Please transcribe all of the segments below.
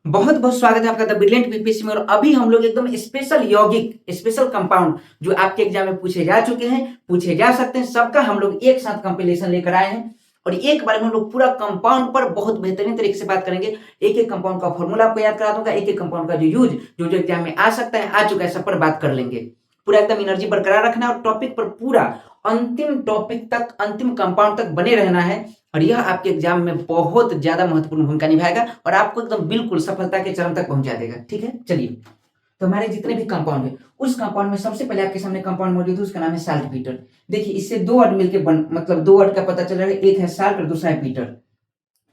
बहुत बहुत स्वागत है आपका द ब्रिलियंट बीपीएससी में। और अभी हम लोग एकदम स्पेशल यौगिक स्पेशल कंपाउंड जो आपके एग्जाम में पूछे जा चुके हैं, पूछे जा सकते हैं, सबका हम लोग एक साथ कंपिलेशन लेकर आए हैं। और एक बार में हम लोग पूरा कंपाउंड पर बहुत बेहतरीन तरीके से बात करेंगे। एक एक कंपाउंड का फॉर्मूला आपको याद करा दूंगा, एक एक कंपाउंड का जो यूज जो जो एग्जाम में आ सकता है, आ चुका है, सब पर बात कर लेंगे। पूरा एकदम एनर्जी बरकरार रखना है और टॉपिक पर पूरा अंतिम टॉपिक तक, अंतिम कंपाउंड तक बने रहना है। और यह आपके एग्जाम में बहुत ज्यादा महत्वपूर्ण भूमिका निभाएगा और आपको एकदम बिल्कुल सफलता के चरम तक पहुंचा देगा। ठीक है, चलिए। तो हमारे जितने भी कंपाउंड है, उस कंपाउंड में सबसे पहले आपके सामने कंपाउंड मौजूद है, उसका नाम है साल्टपीटर। देखिए, इससे दो वर्ड मिलकर मतलब दो वर्ड का पता चल रहा है, एक है साल्ट और दूसरा है पीटर।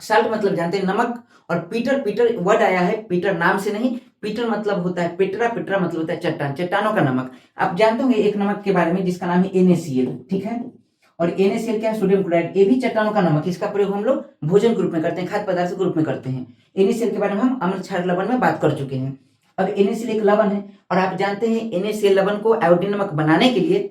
साल्ट मतलब जानते हैं नमक, और पीटर पीटर वर्ड आया है पीटर नाम से नहीं। पीटर मतलब होता है पेट्रा, पेट्रा मतलब होता है चट्टान, चट्टानों का नमक। आप जानते होंगे एक नमक के बारे में जिसका नाम है NaCl। ठीक है, और NaCl क्या है? Sodium chloride. ये भी चट्टानों का नमक, इसका प्रयोग हम लोग भोजन के रूप में करते हैं, खाद्य पदार्थ के रूप में करते हैं। NaCl के बारे में हम अम्ल क्षार लवण में बात कर चुके हैं। अब NaCl एक लवण है, और आप जानते हैं NaCl लवण को आयोडीन नमक बनाने के लिए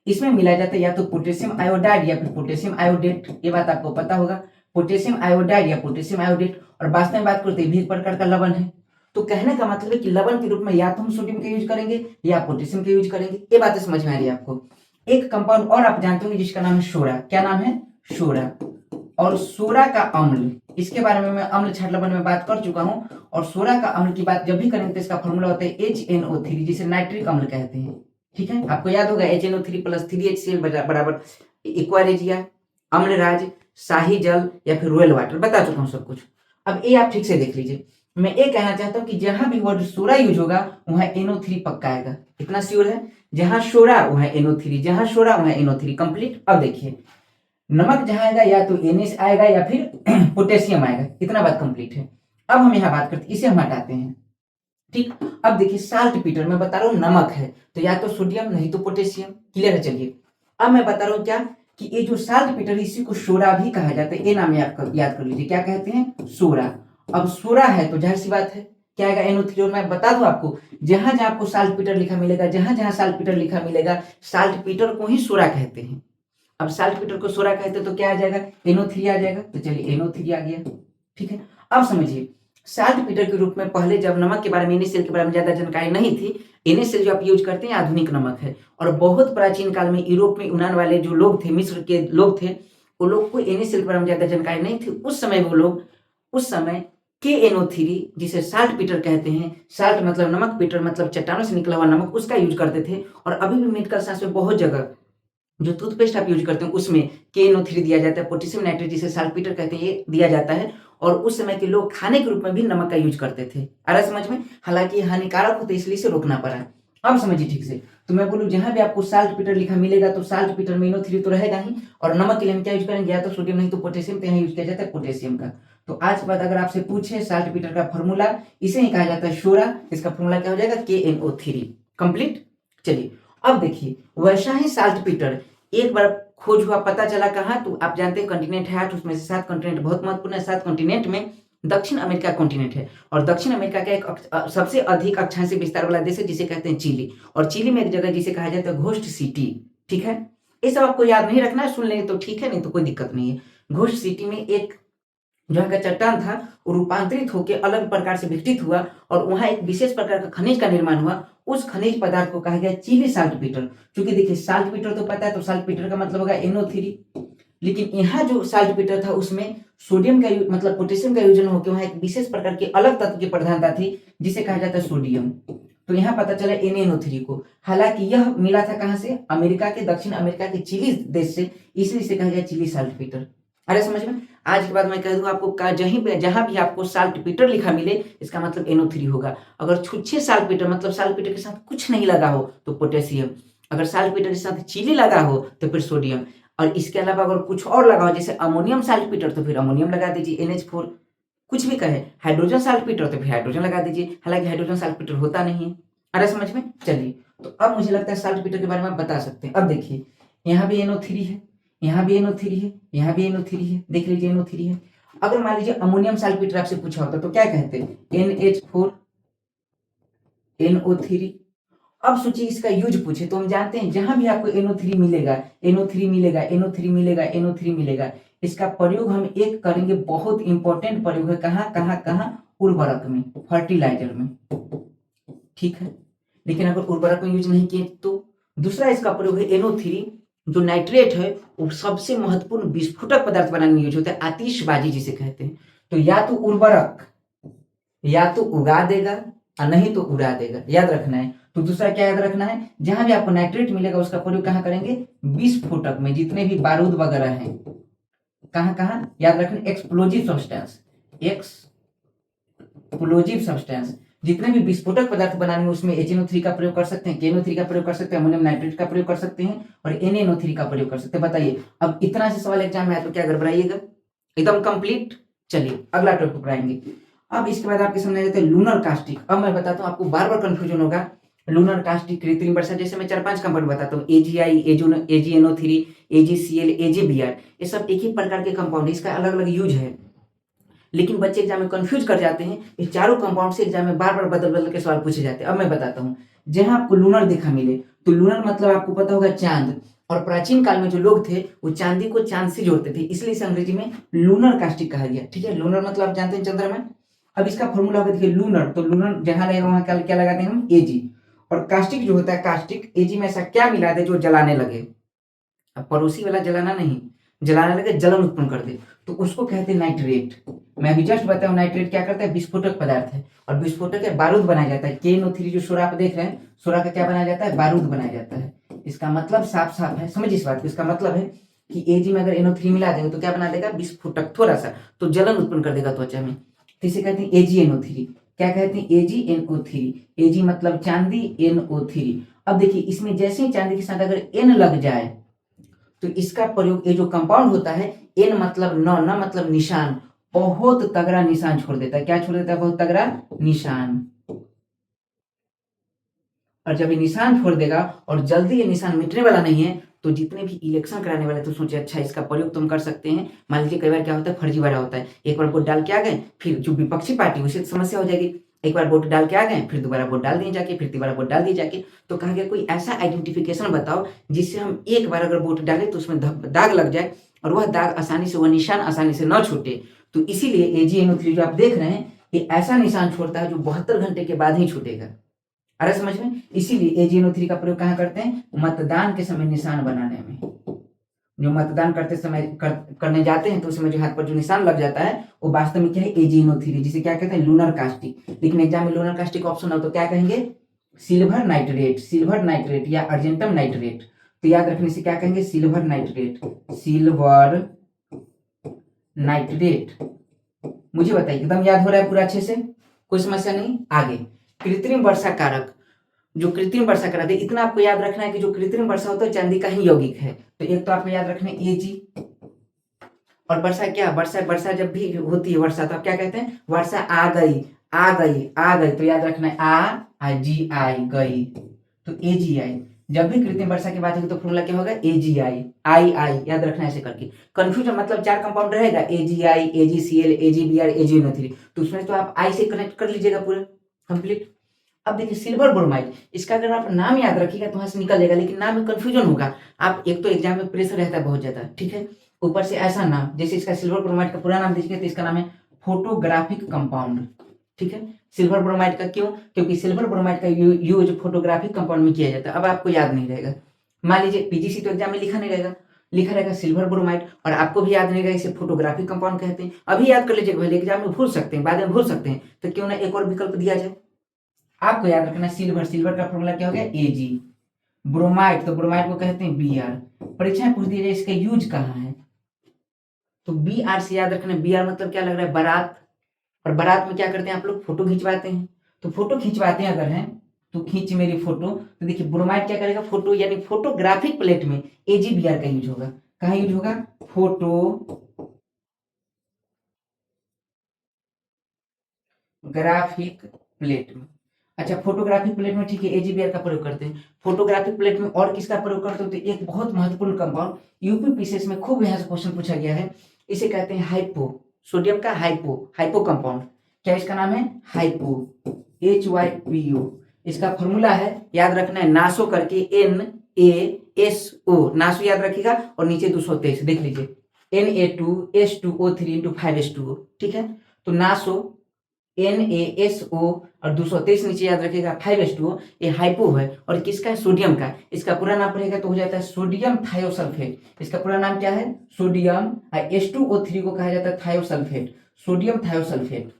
इसमें मिलाया जाता है या तो पोटेशियम आयोडाइड या फिर पोटेशियम आयोडेट। ये बात आपको पता होगा, पोटेशियम आयोडाइड या पोटेशियम आयोडेट। और वास्तव में बात करते हैं भी एक प्रकार का लवण है। तो कहने का मतलब है कि लवण के रूप में या तो हम सोडियम का यूज करेंगे या पोटेशियम का यूज करेंगे। ये बातें समझ में आ रही है आपको। एक कंपाउंड और आप जानते होंगे जिसका नाम है सोडा। क्या नाम है? सोडा। और सोडा का अम्ल, इसके बारे में मैं अम्ल क्षार लवण में बात कर चुका हूं। और सोडा का अम्ल की बात जब भी करेंगे तो इसका फॉर्मूला होता है HNO3, जिसे नाइट्रिक अम्ल कहते हैं। ठीक है, आपको याद होगा HNO3 प्लस 3HCl बराबर इक्वारेजिया, अम्लराज, शाही जल या फिर रोयल वाटर। बता चुका हूं सब कुछ। अब ये आप ठीक से देख लीजिए। मैं ये कहना चाहता हूं कि जहां भी वर्ड सोडा यूज होगा वहां NO3 पक्का आएगा। इतना श्योर है? जहां सोडा वहां NO3, जहां सोडा वहां NO3। कंप्लीट। अब देखिए, नमक जहां आएगा या तो Na आएगा या फिर पोटेशियम आएगा। इतना बात कंप्लीट है। अब हम यहाँ बात करते हैं, इसे हम हटाते हैं। ठीक। अब देखिए, साल्ट पीटर मैं बता रहा हूँ नमक है तो या तो सोडियम नहीं तो पोटेशियम। क्लियर है? चलिए, अब मैं बता रहा हूँ क्या कि ये जो साल्ट पीटर इसी को सोडा भी कहा जाता है। ये नाम याद कर लीजिए, क्या कहते हैं? सोडा। अब सोडा है तो जाहिर सी बात है क्या आएगा? NO3। और मैं बता दूं आपको, जहां जहां आपको साल्ट पीटर लिखा मिलेगा, जहां जहां साल्ट पीटर लिखा मिलेगा, साल्ट पीटर को ही सोडा कहते हैं। अब साल्ट पीटर को सोडा कहते हैं तो क्या आ जाएगा? NO3 आ जाएगा। तो चलिए, NO3 आ गया। ठीक है, अब समझिए, साल्ट पीटर के रूप में पहले जब नमक के बारे में, NaCl के बारे में ज्यादा जानकारी नहीं थी। NaCl जो आप यूज करते हैं आधुनिक नमक है। और बहुत प्राचीन काल में यूरोप में यूनान वाले जो लोग थे, मिस्र के लोग थे, वो लोग को NaCl के बारे में ज्यादा जानकारी नहीं थी। उस समय वो लोग उस समय KNO3, जिसे साल्ट पीटर कहते हैं, साल्ट मतलब नमक, पीटर मतलब चट्टानों से निकला हुआ नमक, उसका यूज करते थे। और अभी भी मेडिकल साइंस में बहुत जगह जो टूथपेस्ट आप यूज करते हैं उसमें KNO3 दिया जाता है, पोटेशियम नाइट्रेट जिसे साल्टपीटर कहते हैं, ये दिया जाता है। और उस समय के लोग खाने के रूप में भी नमक का यूज करते थे। आ रहा समझ में? हालांकि ये हानिकारक होता है, इसलिए इसे रोकना पड़ा। अब समझिए ठीक से। तो मैं बोलूं, जहां भी आपको साल्ट पीटर लिखा मिलेगा तो साल्ट पीटर में NO3 तो रहेगा ही। और नमक के लिए हम क्या यूज करेंगे? या तो सोडियम नहीं तो पोटेशियम। तो यहाँ यूज किया जाता है पोटेशियम का। तो आज के बाद अगर आपसे पूछे साल्ट पीटर का फॉर्मूला, इसे ही कहा जाता है सोडा। इसका फॉर्मूला क्या हो जाएगा? KNO3। कंप्लीट। चलिए, अब देखिए, वैसा ही साल्ट पीटर एक बार खोज हुआ, पता चला कहाँ? तो आप जानते हैं कॉन्टिनेंट है 8, उसमें से 7 कॉन्टिनेंट बहुत महत्वपूर्ण है। 7 कॉन्टिनेंट में दक्षिण अमेरिका कॉन्टिनेंट है। और दक्षिण अमेरिका का एक सबसे अधिक अक्षांशीय विस्तार वाला देश है जिसे कहते हैं चिली। और चिली में एक जगह जिसे कहा जाता है घोस्ट सिटी। ठीक है, ये सब आपको याद नहीं रखना है, सुन लेंगे तो ठीक है, नहीं तो कोई दिक्कत नहीं है। घोस्ट सिटी में एक जो का चट्टान था वो रूपांतरित होकर अलग प्रकार से विकसित हुआ। और वहां एक विशेष प्रकार का खनिज का निर्माण हुआ। उस खनिज पदार्थ को कहा गया चिली साल्ट पीटर। क्योंकि देखिए, साल्ट पीटर तो पता है, तो साल्ट पीटर का मतलब होगा NO3। लेकिन यहाँ जो साल्ट पीटर था उसमें सोडियम का मतलब पोटेशियम का यूजन होकर वहां एक विशेष प्रकार के अलग तत्व की प्रधानता थी जिसे कहा जाता है सोडियम। तो यहाँ पता चला NaNO3 को। हालांकि यह मिला था कहां से? अमेरिका के, दक्षिण अमेरिका के चिली देश से, इसलिए इसे कहा गया चिली साल्ट पीटर। अरे समझ में? आज के बाद मैं कह दूंगा आपको, जहां भी आपको साल्ट पीटर लिखा मिले इसका मतलब NO3 होगा। अगर छुच्छे साल्ट पीटर मतलब साल्ट पीटर के साथ कुछ नहीं लगा हो तो पोटेशियम। अगर साल्ट पीटर के साथ चिली लगा हो तो फिर सोडियम। और इसके अलावा अगर कुछ और लगा हो जैसे अमोनियम साल्ट पीटर तो फिर अमोनियम लगा दीजिए, NH4। कुछ भी कहे, हाइड्रोजन साल्ट पीटर तो फिर हाइड्रोजन लगा दीजिए। हालांकि हाइड्रोजन साल्ट पीटर होता नहीं है। अरे समझ में? चलिए, तो अब मुझे लगता है साल्ट पीटर के बारे में आप बता सकते हैं। अब देखिए, यहाँ भी NO3 है, यहाँ भी NO3 है, यहाँ भी NO3 है। देख लीजिए, NO3 है। अगर मान लीजिए अमोनियम साल्ट आपसे पूछा होता तो क्या कहते हैं? NH4 NO3। अब सोचिए इसका यूज पूछे तो हम जानते हैं जहां भी आपको NO3 मिलेगा, NO3 मिलेगा, NO3 मिलेगा, NO3 मिलेगा, इसका प्रयोग हम एक करेंगे। बहुत इंपॉर्टेंट प्रयोग है। कहाँ कहाँ कहाँ? उर्वरक में, फर्टिलाइजर में, ठीक है। लेकिन अगर उर्वरक में यूज नहीं किए तो दूसरा इसका प्रयोग है NO3, जो नाइट्रेट है वो सबसे महत्वपूर्ण विस्फोटक पदार्थ बनाने में यूज होता है, आतिशबाजी जिसे कहते हैं। तो या तो उर्वरक या तो उगा देगा और नहीं तो उड़ा देगा, याद रखना है। तो दूसरा क्या याद रखना है, जहां भी आपको नाइट्रेट मिलेगा उसका प्रयोग कहां करेंगे, विस्फोटक में, जितने भी बारूद वगैरह हैं, कहां कहां याद रखना, एक्सप्लोजिव सब्सटेंस, एक्सप्लोजिव सब्सटेंस, जितने भी विस्फोटक पदार्थ बनाने में उसमें HNO3 का प्रयोग कर सकते हैं, KNO3 का प्रयोग कर सकते हैं, अमोनियम नाइट्रेट का प्रयोग कर सकते हैं और NaNO3 का प्रयोग कर सकते हैं। बताइए अब इतना से सवाल एग्जाम में आया तो क्या गड़बड़ाइएगा, एकदम कंप्लीट। चलिए अगला टॉपिक पढ़ाएंगे। अब इसके बाद आपके सामने आ जाते हैं लूनर कास्टिक। अब मैं बताता हूँ, आपको बार बार कंफ्यूजन होगा, लूनर कास्टिक, कृत्रिम वर्षा, जैसे मैं 4-5 कंपाउंड बताता हूँ, AgI, AgNO3, AgCl, AgBr, ये सब एक ही प्रकार के कंपाउंड है, इसका अलग अलग यूज है। लेकिन बच्चे एग्जाम में कंफ्यूज कर जाते हैं, ये चारों कंपाउंड से एग्जाम में बार बार बदल बदल के सवाल पूछे जाते हैं। अब मैं बताता हूँ, जहां आपको लूनर देखा मिले तो लूनर मतलब आपको पता होगा चांद, और प्राचीन काल में जो लोग थे वो चांदी को चांद से जोड़ते थे, इसलिए इसे अंग्रेजी में लूनर कास्टिक कहा गया, ठीक है। लूनर मतलब आप जानते हैं चंद्रमा। अब इसका फॉर्मूला होगा, देखिए लूनर, तो लूनर जहां लगेगा वहां क्या लगाते हैं हम, Ag। और कास्टिक जो होता है, कास्टिक Ag में ऐसा क्या मिला दे जो जलाने लगे, अब पड़ोसी वाला जलाना नहीं, जलाने लगे, जलन उत्पन्न कर दे, तो उसको कहते हैं नाइट्रेट। मैं अभी जस्ट बताऊं, नाइट्रेट क्या करता है, विस्फोटक पदार्थ है, और विस्फोटक है बारूद बनाया जाता है। KNO3 जो शोरा आप देख रहे हैं, शोरा का क्या बनाया जाता है, बारूद बनाया जाता है। इसका मतलब साफ साफ है, समझिए इस बात को, इसका मतलब है कि Ag में अगर NO3 मिला देंगे तो क्या बना देगा, विस्फोटक, थोड़ा सा तो जलन उत्पन्न कर देगा त्वचा में, तो इसे कहते हैं AgNO3। क्या कहते हैं, AgNO3। Ag मतलब चांदी, NO3। अब देखिए इसमें जैसे ही चांदी के साथ अगर N लग जाए तो इसका प्रयोग, ये जो कंपाउंड होता है, N मतलब न मतलब निशान, बहुत तगड़ा निशान छोड़ देता है। क्या छोड़ देता है, बहुत तगड़ा निशान। और जब ये निशान छोड़ देगा और जल्दी ये निशान मिटने वाला नहीं है, तो जितने भी इलेक्शन कराने वाले तो सोचे अच्छा इसका प्रयोग तुम कर सकते हैं। मान लीजिए कई बार क्या होता है, फर्जीवाड़ा होता है, एक बार वोट डाल के आ गए, फिर जो विपक्षी पार्टी उसे समस्या हो जाएगी, एक बार वोट डाल के आ गए, फिर दोबारा वोट डाल दिए जाके, फिर दोबारा वोट डाल दिए जाके, तो कहा गया कोई ऐसा आइडेंटिफिकेशन बताओ जिससे हम एक बार अगर वोट डालें तो उसमें दाग लग जाए और वह दाग आसानी से, वह निशान आसानी से न छूटे। तो इसीलिए AgNO3 जो आप देख रहे हैं, ये ऐसा निशान छोड़ता है जो 72 घंटे के बाद ही छूटेगा। अरे समझ में, इसीलिए AgNO3 का प्रयोग कहाँ करते हैं, मतदान के समय निशान बनाने में। जो मतदान करते समय करने जाते हैं तो उसमें जो हाथ पर जो निशान लग जाता है वो वास्तव में क्या है, AgNO3, जिसे क्या कहते हैं, लूनर कास्टिक। लेकिन एग्जाम में लूनर कास्टिक ऑप्शन हो तो क्या कहेंगे, सिल्वर नाइट्रेट, सिल्वर नाइट्रेट या अर्जेंटम नाइट्रेट। तो याद रखने से क्या कहेंगे, सिल्वर नाइट्रेट, सिल्वर नाइट्रेट। मुझे बताइए एकदम याद हो रहा है पूरा अच्छे से, कोई समस्या नहीं। आगे कृत्रिम वर्षा कारक, जो कृत्रिम वर्षा कारक है, इतना आपको याद रखना है कि जो कृत्रिम वर्षा होता है चांदी का ही यौगिक है। तो एक तो आपको याद रखना है Ag। और वर्षा क्या, वर्षा जब भी होती है वर्षा, तो आप क्या कहते हैं, वर्षा आ गई, आ गई, आ गई, तो याद रखना है Gi, गई, तो AgI। जब भी कृत्रिम वर्षा की बात होगी तो फॉर्मूला क्या होगा, AgI, आई, याद रखना है ऐसे करके। कंफ्यूजन मतलब 4 कंपाउंड रहेगा, AgI, AgCl, AgBr, AgNO3, तो उसमें तो आप I से कनेक्ट कर लीजिएगा पूरा कंप्लीट। अब देखिए सिल्वर ब्रोमाइड, इसका अगर आप नाम याद रखिएगा तो वहां से निकल जाएगा, लेकिन नाम में कंफ्यूजन होगा। आप एक तो एग्जाम में प्रेशर रहता है बहुत ज्यादा, ठीक है, ऊपर से ऐसा नाम, जैसे इसका सिल्वर ब्रोमाइड का पूरा नाम देखिए तो इसका नाम है फोटोग्राफिक कंपाउंड, ठीक है। सिल्वर ब्रोमाइड का क्यों, क्योंकि सिल्वर ब्रोमाइड का यूज फोटोग्राफिक कंपाउंड में किया जाता है। अब आपको याद नहीं रहेगा, मान लीजिए PGC तो एग्जाम में लिखा नहीं रहेगा, लिखा रहेगा सिल्वर ब्रोमाइड, और आपको भी याद नहीं रहेगा इसे फोटोग्राफिक कंपाउंड कहते हैं। अभी याद कर लीजिए, पहले एग्जाम में भूल सकते हैं, बाद में भूल सकते हैं, तो क्यों ना एक और विकल्प दिया जाए। आपको याद रखना सिल्वर, सिल्वर का फॉर्मूला क्या हो गया, Ag। ब्रोमाइड, तो ब्रोमाइड को कहते हैं Br। परीक्षा में पूछ दिया जाए इसका यूज कहाँ है, तो Br से याद रखना, Br मतलब क्या लग रहा है, बारात, और बारात में क्या करते हैं आप लोग, फोटो खिंचवाते हैं। तो फोटो खिंचवाते हैं अगर हैं तो खींच मेरी फोटो, तो देखिए ब्रोमाइड क्या करेगा, फोटो यानी फोटोग्राफिक प्लेट में AgBr का यूज होगा। कहाँ यूज होगा, फोटोग्राफिक प्लेट में। अच्छा फोटोग्राफिक प्लेट में, ठीक है, AgBr का प्रयोग करते हैं। फोटोग्राफिक प्लेट में और किसका प्रयोग करते हैं, तो एक बहुत महत्वपूर्ण कंपाउंड, UPPCS में खूब यहाँ से क्वेश्चन पूछा गया है, इसे कहते हैं हाइपो, सोडियम का हाइपो कंपाउंड। क्या इसका नाम है, हाइपो, HYPO। इसका फॉर्मूला है, याद रखना है, नासो करके, NaSO, नासो याद रखिएगा, और नीचे 223 देख लीजिए, Na2H2O3 × 5H2O, ठीक है। तो नासो NaSO और 223 नीचे याद रखिएगा 5H2O, ये हाइपो है और किसका है? सोडियम का। इसका पूरा नाम पड़ेगा तो हो जाता है सोडियम थायोसल्फेट। इसका पूरा नाम क्या है? सोडियम। H2O3 को कहा जाता है थायोसल्फेट, सोडियम थायोसल्फेट।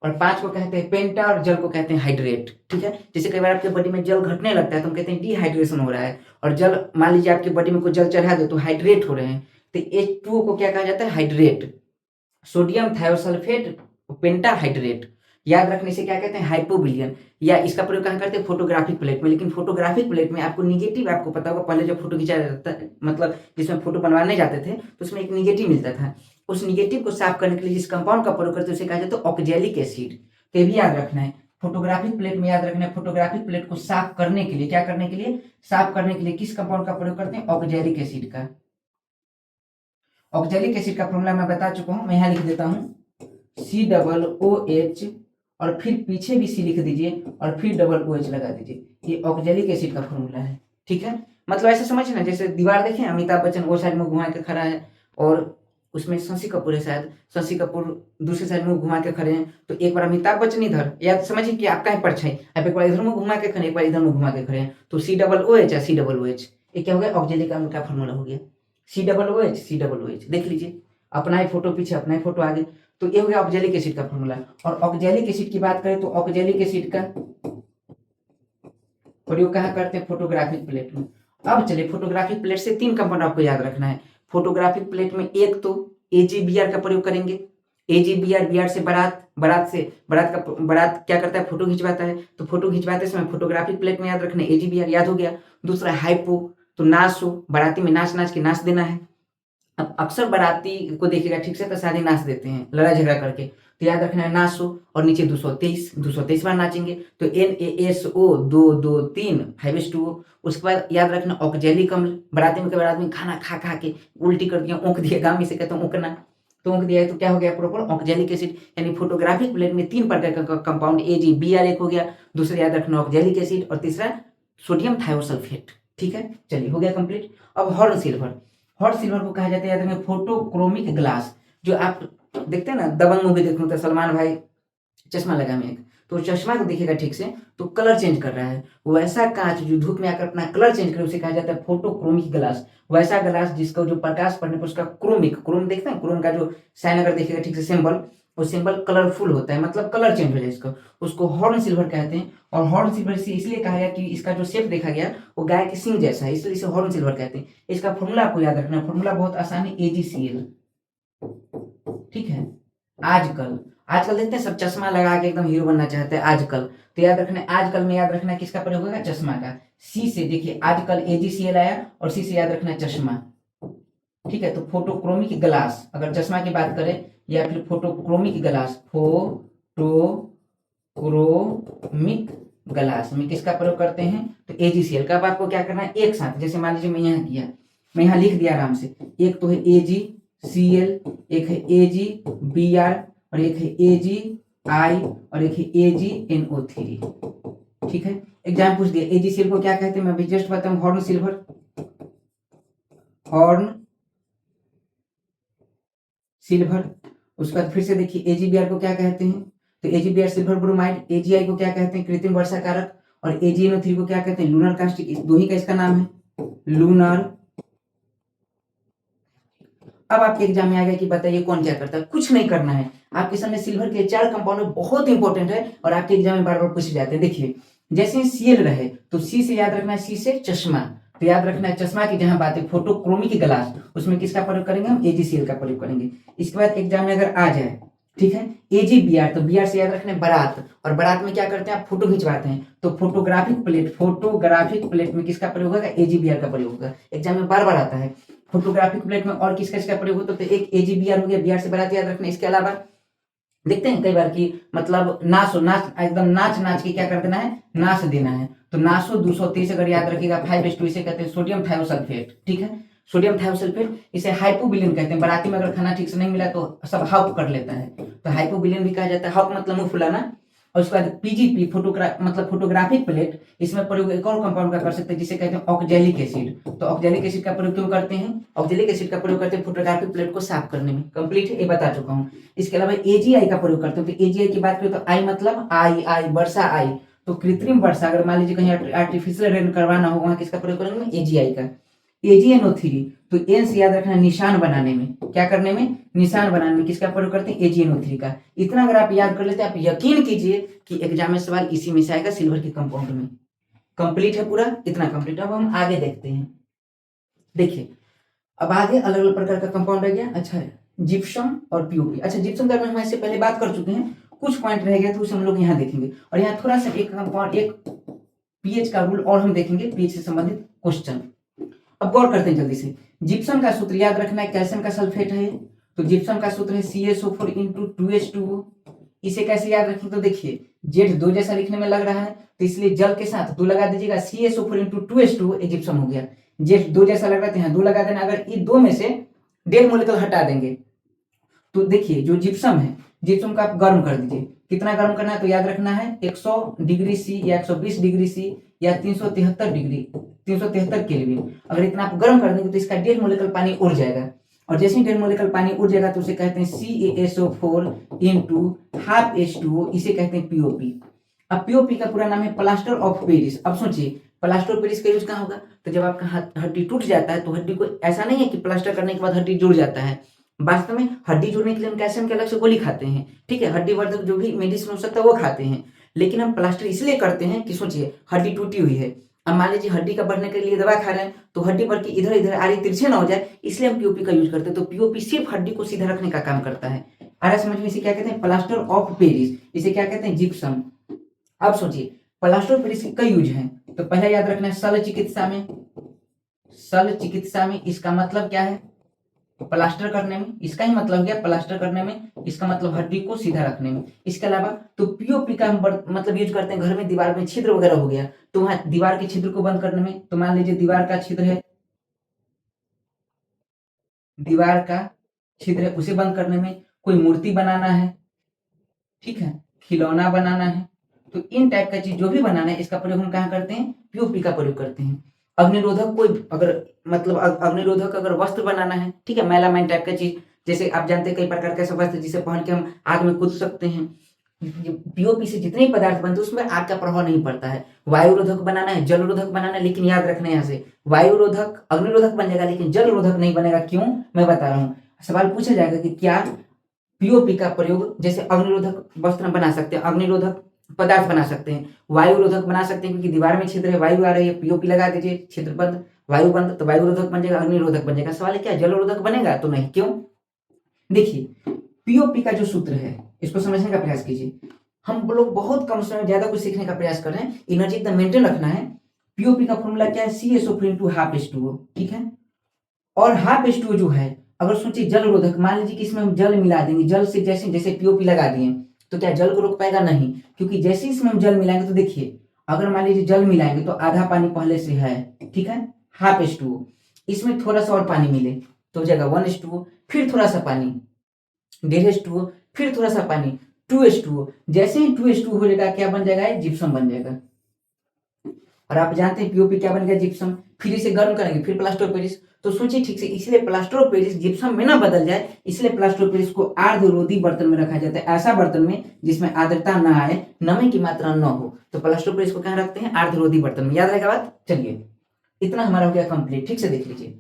और 5 को कहते हैं पेंटा और जल को कहते हैं हाइड्रेट। ठीक है, जैसे कई बार आपके बॉडी में जल घटने लगता है तो हम कहते हैं डिहाइड्रेशन हो रहा है, और जल मान लीजिए आपके बॉडी में कोई जल चढ़ा दो तो हाइड्रेट हो रहे हैं, तो H2O को क्या कहा जाता है? हाइड्रेट, सोडियम थायोसल्फेट पेंटा हाइड्रेट। याद रखने से क्या कहते हैं? हाइपोबिलियन। या इसका प्रयोग कहाँ करते हैं? फोटोग्राफिक प्लेट में। लेकिन फोटोग्राफिक प्लेट में आपको निगेटिव, आपको पता होगा पहले जब फोटो खिंचाया जाता है, मतलब जिसमें फोटो बनवाने जाते थे तो उसमें एक निगेटिव मिलता था। उस निगेटिव को साफ करने के लिए जिस कंपाउंड का प्रयोग करते हैं उसे कहा जाता है ऑक्जेलिक एसिड। तो ये भी याद रखना है, फोटोग्राफिक प्लेट में याद रखना है, फोटोग्राफिक प्लेट को साफ करने के लिए, क्या करने के लिए? साफ करने के लिए किस कंपाउंड का प्रयोग करते हैं? ऑक्जेलिक एसिड का। ऑक्जेलिक एसिड का फॉर्मूला मैं बता चुका हूं, मैं यहाँ लिख देता हूं, COOH और फिर पीछे भी C लिख दीजिए और फिर OH लगा दीजिए। ये ऑक्जेलिक एसिड का फॉर्मूला है। ठीक है, मतलब ऐसे समझिए ना, जैसे दीवार देखें, अमिताभ बच्चन वो साइड में घुमा के खड़ा है और उसमें शशि कपूर है, शायद शशि कपूर दूसरे साइड में घुमा के खड़े हैं, तो एक बार अमिताभ बच्चन इधर, या समझिए कि आपका है परछाई, आप एक बार इधर में घुमा के खड़े, एक बार इधर में घुमा के खड़े हैं, तो COOH या COOH, ये क्या हो गया? ऑक्जेलिक अम्ल का फॉर्मूला हो गया, COOH। देख लीजिए, अपना ही फोटो पीछे, अपना ही फोटो आगे, तो ये हो गया ऑक्जेलिक एसिड का फॉर्मूला। और ऑक्जेलिक एसिड की बात करें तो ऑक्जेलिक एसिड का प्रयोग कहाँ करते हैं? फोटोग्राफिक प्लेट में। अब चलिए, फोटोग्राफिक प्लेट से 3 कंपाउंड आपको याद रखना है। फोटोग्राफिक प्लेट में एक तो AgBr का प्रयोग करेंगे। AgBr, Br से बारात, बारात क्या करता है? फोटो खिंचवाता है, तो फोटो खिंचवाते समय फोटोग्राफिक प्लेट में याद रखना है AgBr, याद हो गया। दूसरा हाइपो, तो नाश हो, बाराती में नाच नाच के नाच देना है। अब अक्सर बाराती को देखिएगा ठीक से तो शादी नाच देते हैं लड़ाई झगड़ा करके, तो याद रखना है नाचो, और नीचे 223 बार नाचेंगे, तो NaSO 223 5H2O। उसके बाद याद रखना ऑक्जेलिक अम्ल, बाराती में कई बार आदमी खाना खा खा के उल्टी कर दिया, ऊँक दिया, गाँव में से कहते हैं ऊँकना, तो ऊँक दिया है, तो क्या हो गया? Proper oxalic acid. यानी फोटोग्राफिक प्लेट में 3 प्रकार का कंपाउंड, AgBr एक हो गया, दूसरा याद रखना ऑक्जेलिक एसिड, और तीसरा सोडियम थायोसल्फेट। ठीक है, चलिए हो गया कंप्लीट। अब हॉर्न सिल्वर, हॉट सिल्वर को कहा जाता है याद रखें फोटोक्रोमिक ग्लास। जो आप देखते हैं ना, दबंग मूवी देखो तो सलमान भाई चश्मा लगा में एक, तो चश्मा को देखिएगा ठीक से तो कलर चेंज कर रहा है, वैसा कांच जो धूप में आकर अपना कलर चेंज करे उसे कहा जाता है फोटोक्रोमिक ग्लास। वैसा ग्लास जिसका जो प्रकाश पड़ने पर उसका क्रोम देखते हैं, क्रोम का जो साइन अगर देखिएगा ठीक से सिंबल, वो सिंबल कलरफुल होता है, मतलब कलर चेंज हो जाए इसका, उसको हॉर्न सिल्वर कहते हैं। और हॉर्न सिल्वर से इसलिए कहा गया कि इसका जो शेप देखा गया वो गाय के सिंग जैसा है, इसलिए इसे हॉर्न सिल्वर कहते हैं। इसका फॉर्मूला आपको याद रखना है, फॉर्मूला बहुत आसान है, AgCl। ठीक है, आजकल आजकल देखते हैं सब चश्मा लगा के एकदम हीरो बनना चाहते हैं आजकल, तो याद रखना है आजकल में याद रखना है किसका प्रयोग होगा? चश्मा का। सी से देखिए आजकल AgCl आया, और सी से याद रखना है चश्मा। ठीक है, तो फोटोक्रोमिक ग्लास अगर चश्मा की बात करें, या फिर फोटोक्रोमिक ग्लास, फोटोक्रोमिक ग्लास में किसका प्रयोग करते हैं? तो AgCl का। अब आपको क्या करना है? एक साथ, जैसे मान लीजिए मैं यहाँ किया, मैं यहाँ लिख दिया आराम से, एक तो है AgCl, एक है AgBr, और एक है AgI, और एक है AgNO3। ठीक है, एग्जाम पूछ दिया AgCl को क्या कहते हैं, मैं अभी जस्ट बताऊं, हॉर्न सिल्वर, हॉर्न सिल्वर। उसके बाद फिर से देखिए AgBr को क्या कहते हैं? तो AgBr सिल्वर ब्रोमाइड। AgI को क्या कहते हैं? कृत्रिम वर्षा कारक। और AgNO3 को क्या कहते हैं? Lunar caustic. इस दो ही का इसका नाम है, लूनर। अब आपके एग्जाम में आ गया कि बताइए कौन क्या करता है? कुछ नहीं करना है, आपके सामने सिल्वर के 4 कंपाउंड बहुत इंपॉर्टेंट है और आपके एग्जाम में बार बार पूछे जाते हैं। देखिए, जैसे Cl रहे तो C से याद रखना है, C से चश्मा, तो याद रखना है चश्मा की जहां बात है फोटोक्रोमिक ग्लास, उसमें किसका प्रयोग करेंगे? हम AgCl का प्रयोग करेंगे। इसके बाद एग्जाम में अगर आ जाए, ठीक है, AgBr, तो Br से याद रखना है बारात, और बारात में क्या करते हैं? आप फोटो खिंचवाते हैं, तो फोटोग्राफिक प्लेट में किसका प्रयोग होगा? AgBr का प्रयोग होगा। एग्जाम में बार बार आता है फोटोग्राफिक प्लेट में, और किसका प्रयोग होता है? तो एक AgBr हो गया, Br से बारात याद रखना। इसके अलावा देखते हैं कई बार की मतलब नाच एकदम नाच के क्या कर देना है? नाच देना है, तो नासो 223 अगर याद रखिएगा 5H2, इसे कहते हैं सोडियम थायोसल्फेट। ठीक है, सोडियम थायोसल्फेट, इसे हाइपोबिलियन कहते हैं। बाराती में अगर खाना ठीक से नहीं मिला तो सब हाउप कर लेता है, तो हाइपोबिलियन भी कहा जाता है। हाउप मतलब मुंह फुलाना, और उसके बाद पीजीपी मतलब फोटोग्राफिक प्लेट, इसमें प्रयोग एक और कंपाउंड का कर सकते हैं जिसे कहते हैं ऑक्जेलिक एसिड। तो ऑक्जेलिक एसिड का प्रयोग क्यों करते हैं? ऑक्जेलिक एसिड का प्रयोग करते हैं फोटोग्राफिक प्लेट को साफ करने में। कंप्लीट है, ये बता चुका हूँ। इसके अलावा एजीआई का प्रयोग करते हैं। तो एजीआई की बात करें तो आई मतलब आई वर्षा आई, तो कृत्रिम वर्षा, अगर मान लीजिए कहीं आर्टिफिशियल रेन करवाना हो, वहां किसका प्रयोग करेंगे? एजीआई का। AgNO3, तो एन से याद रखना निशान बनाने में, क्या करने में? निशान बनाने में किसका प्रयोग करते हैं? AgNO3 का। इतना अगर आप याद कर लेते हैं, आप यकीन कीजिए कि एग्जाम में सवाल इसी में से आएगा, सिल्वर के कंपाउंड में। कंप्लीट है पूरा, इतना कंप्लीट। अब हम आगे देखते हैं। देखिए अब आगे अलग अलग प्रकार का कंपाउंड रह गया। अच्छा, जिप्सम और पीओपी। अच्छा, जिप्सम का हम इससे पहले बात कर चुके हैं, कुछ पॉइंट रह गया तो उसे हम लोग यहाँ देखेंगे। और यहाँ थोड़ा सा एक कंपाउंड, एक पीएच का रूल और हम देखेंगे, पीएच से संबंधित क्वेश्चन। अब गौर करते हैं जल्दी से। जिप्सम का सूत्र याद रखना है, कैल्शियम का सल्फेट है, तो जिप्सम का सूत्र है CaSO4 × 2H2O। इसे कैसे याद रखें? तो देखिए Z2 जैसा लिखने में लग रहा है, तो इसलिए जल के साथ 2 लगा दीजिएगा, CaSO4 × 2H2O, ये जिप्सम हो गया। Z2 जैसा लग रहा है, 2 लगा देना। अगर ये 2 में से 1.5 मोलिक्यूल हटा देंगे तो देखिए जो जिप्सम है, जिप्सम का आप गर्म कर दीजिए। कितना गर्म करना है? तो याद रखना है 100 डिग्री सी या 120 डिग्री सी या 373 केल्विन। अगर इतना आप गर्म कर देंगे तो इसका 1.5 मोलिक्यूल पानी उड़ जाएगा, और जैसे ही 1.5 मोलिक्यूल पानी उड़ जाएगा तो उसे कहते हैं CaSO4 × ½ H2O, इसे कहते हैं पीओपी। अब पीओपी का पूरा नाम है प्लास्टर ऑफ पेरिस। अब सोचिए प्लास्टर ऑफ पेरिस का यूज कहाँ होगा? तो जब आपका हड्डी टूट जाता है तो हड्डी को, ऐसा नहीं है कि प्लास्टर करने के बाद हड्डी जुड़ जाता है, वास्तव में हड्डी जुड़ने के लिए हम कैल्शियम के अलग से गोली खाते हैं, ठीक है, हड्डी वर्धक जो भी मेडिसिन हो सकता है वो खाते हैं। लेकिन हम प्लास्टर इसलिए करते हैं कि सोचिए हड्डी टूटी हुई है, अब मान लीजिए हड्डी का बढ़ने के लिए दवा खा रहे हैं, तो हड्डी बढ़ के इधर इधर आड़ी तिरछे ना हो जाए, इसलिए हम पीओपी का यूज करते हैं। तो पीओपी सिर्फ हड्डी को सीधा रखने का काम करता है। आ रहा समझ में? इसे क्या कहते हैं? Plaster of Paris. इसे क्या कहते हैं? जिप्सम। अब सोचिए प्लास्टर ऑफ पेरिस के कई यूज हैं। तो पहले याद रखना है शल्य चिकित्सा में, शल्य चिकित्सा में इसका मतलब क्या है? प्लास्टर करने में, इसका ही मतलब क्या? प्लास्टर करने में, इसका मतलब हड्डी को सीधा रखने में। इसके अलावा तो पीओपी का हम मतलब यूज करते हैं घर में, दीवार में छिद्र वगैरह हो गया तो वहां दीवार के छिद्र को बंद करने में। तो मान लीजिए दीवार का छिद्र है, दीवार का छिद्र है, उसे बंद करने में। कोई मूर्ति बनाना है, ठीक है, खिलौना बनाना है, तो इन टाइप का चीज जो भी बनाना है, इसका प्रयोग हम कहाँ करते हैं? पीओपी का प्रयोग करते हैं। अग्निरोधक, कोई अगर मतलब अग्निरोधक अगर वस्त्र बनाना है, ठीक है, मेलामाइन टाइप का चीज, जैसे आप जानते हैं कई प्रकार के ऐसे वस्त्र जिसे पहन के हम आग में कूद सकते हैं। पीओपी से जितने पदार्थ बनते हैं उसमें आग का प्रभाव नहीं पड़ता है। वायुरोधक बनाना है, जलरोधक बनाना है, लेकिन याद रखना है यहाँ से वायुरोधक अग्निरोधक बन जाएगा लेकिन जलरोधक नहीं बनेगा। क्यों? मैं बता रहा हूँ। सवाल पूछा जाएगा कि क्या पीओपी का प्रयोग, जैसे अग्निरोधक वस्त्र बना सकते हैं, अग्निरोधक पदार्थ बना सकते हैं, वायुरोधक बना सकते हैं, क्योंकि दीवार में छिद्र है, वायु आ रही है, पीओपी लगा दीजिए, छिद्र बंद, वायु बंद, तो वायुरोधक बन जाएगा, अग्निरोधक बन जाएगा। सवाल है क्या जलरोधक बनेगा? तो नहीं। क्यों? देखिए पीओपी का जो सूत्र है इसको समझने का प्रयास कीजिए। हम लोग बहुत कम समय में ज्यादा कुछ सीखने का प्रयास कर रहे हैं, एनर्जी एकदम मेंटेन रखना है। पीओपी का फॉर्मूला क्या है? CaSO4 × ½ H2O, ठीक है। और ½ H2O जो है, अगर सोचिए जलरोधक, मान लीजिए कि इसमें हम जल मिला देंगे, जल से जैसे जैसे पीओपी लगा दिए तो क्या जल को रोक पाएगा? नहीं, क्योंकि जैसे इसमें हम जल मिलाएंगे तो देखिए अगर मान लीजिए जल मिलाएंगे तो आधा पानी पहले से है, ठीक है, ½ H2O, इसमें थोड़ा सा और पानी मिले तो हो जाएगा 1 H2O, फिर थोड़ा सा पानी 1.5 H2O, फिर थोड़ा सा पानी 2 H2O। जैसे ही 2 H2O हो जाएगा क्या बन जाएगा? जिप्सम बन जाएगा। और आप जानते हैं पीओपी क्या बन गया? जिप्सम। फिर इसे गर्म करेंगे, फिर प्लास्टर ऑफ पेरिस। तो सोचिए ठीक से, इसलिए प्लास्टर ऑफ पेरिस जिप्सम में ना बदल जाए, इसलिए प्लास्टर ऑफ पेरिस को आर्द्ररोधी बर्तन में रखा जाता है, ऐसा बर्तन में जिसमें आर्द्रता ना आए, नमी की मात्रा न हो। तो प्लास्टर ऑफ पेरिस को कहाँ रखते हैं? आर्द्ररोधी बर्तन में। याद रहेगा बात? चलिए इतना हमारा हो गया कंप्लीट। ठीक से देख लीजिए,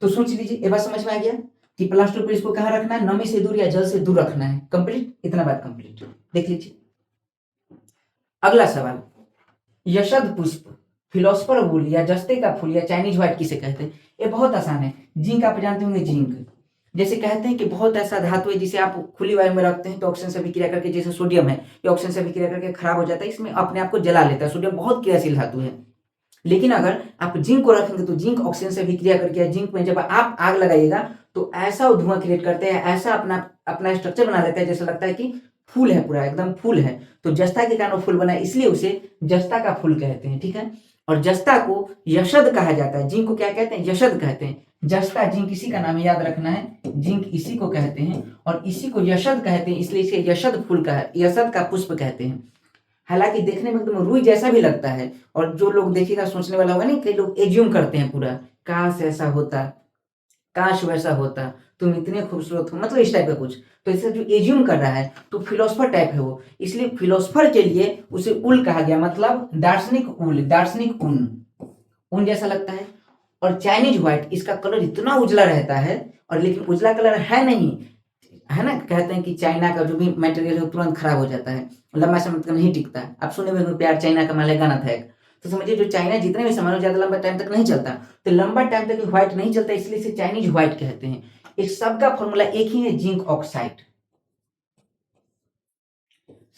तो सोच लीजिए, ये बात समझ में आ गया कि प्लास्टर ऑफ पेरिस को कहाँ रखना है? नमी से दूर या जल से दूर रखना है। कंप्लीट, इतना बात कंप्लीट। देख लीजिए अगला सवाल, यशद पुष्प, फिलोसफर वुल या जस्ते का फूल या चाइनीज व्हाइट किसे कहते हैं? ये बहुत आसान है। जिंक आप जानते होंगे, जिंक जैसे कहते हैं कि बहुत ऐसा धातु है जिसे आप खुली वायु में रखते हैं तो ऑक्सीजन से अभिक्रिया करके, जैसे सोडियम है, ये ऑक्सीजन से अभिक्रिया करके खराब हो जाता है, इसमें अपने आप को जला लेता है। सोडियम बहुत क्रियाशील धातु है। लेकिन अगर आप जिंक को रखेंगे तो जिंक ऑक्सीजन से अभिक्रिया करके, जिंक में जब आप आग लगाइएगा तो ऐसा धुआं क्रिएट करते हैं, ऐसा अपना अपना स्ट्रक्चर बना लेता है जैसे लगता है कि फूल है, पूरा एकदम फूल है। तो जस्ता के कारण फूल बना है, इसलिए उसे जस्ता का फूल कहते हैं। ठीक है, और जस्ता को यशद कहा जाता है। जिंक को क्या कहते हैं? यशद कहते हैं। जस्ता जिंक इसी का नाम है, याद रखना है, जिंक इसी को कहते हैं और इसी को यशद कहते हैं, इसलिए इसे यशद फूल का, यशद का पुष्प कहते हैं। हालांकि देखने में एकदम रुई जैसा भी लगता है, और जो लोग देखेगा सोचने वाला होगा नहीं, कई लोग एज्यूम करते हैं पूरा, काश ऐसा होता, काश वैसा होता, तुम इतने खूबसूरत हो, मतलब इस टाइप का कुछ। तो इससे जो एज्यूम कर रहा है तो फिलोसफर टाइप है वो, इसलिए फिलोसफर के लिए उसे उल कहा गया, मतलब दार्शनिक उल, दार्शनिक ऊन, ऊन जैसा लगता है। और चाइनीज व्हाइट, इसका कलर इतना उजला रहता है, और लेकिन उजला कलर है नहीं, है ना, कहते हैं कि चाइना का जो भी मटेरियल है वो तुरंत खराब हो जाता है, लंबा समय तक नहीं टिकता है। आप सुने होंगे प्यार चाइना का माल है, गाना था एक। तो समझिए जो चाइना जितने भी सामान हो ज्यादा लंबा टाइम तक नहीं चलता, तो लंबा टाइम तक व्हाइट नहीं चलता, इसलिए इसे चाइनीज व्हाइट कहते हैं। इस सबका फॉर्मूला एक ही है, जिंक ऑक्साइड।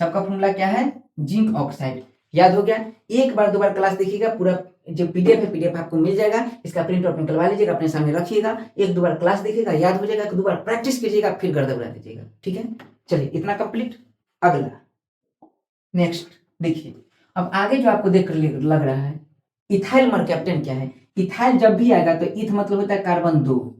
सबका फॉर्मूला क्या है, जिंक ऑक्साइड। याद हो गया। एक बार दो बार क्लास देखिएगा, पूरा जो पीडीएफ है पीडीएफ आपको मिल जाएगा, इसका प्रिंट आउट निकलवा लीजिएगा, अपने सामने रखिएगा, एक दो बार क्लास देखिएगा, याद हो जाएगा, एक दो बार प्रैक्टिस कीजिएगा, फिर गर्दा उड़ा दीजिएगा, ठीक है। चलिए इतना कंप्लीट। अगला नेक्स्ट देखिए, अब आगे जो आपको देख कर लग रहा है, इथाइल मरकैप्टन क्या है। इथाइल जब भी आएगा तो इथ मतलब होता है कार्बन दो,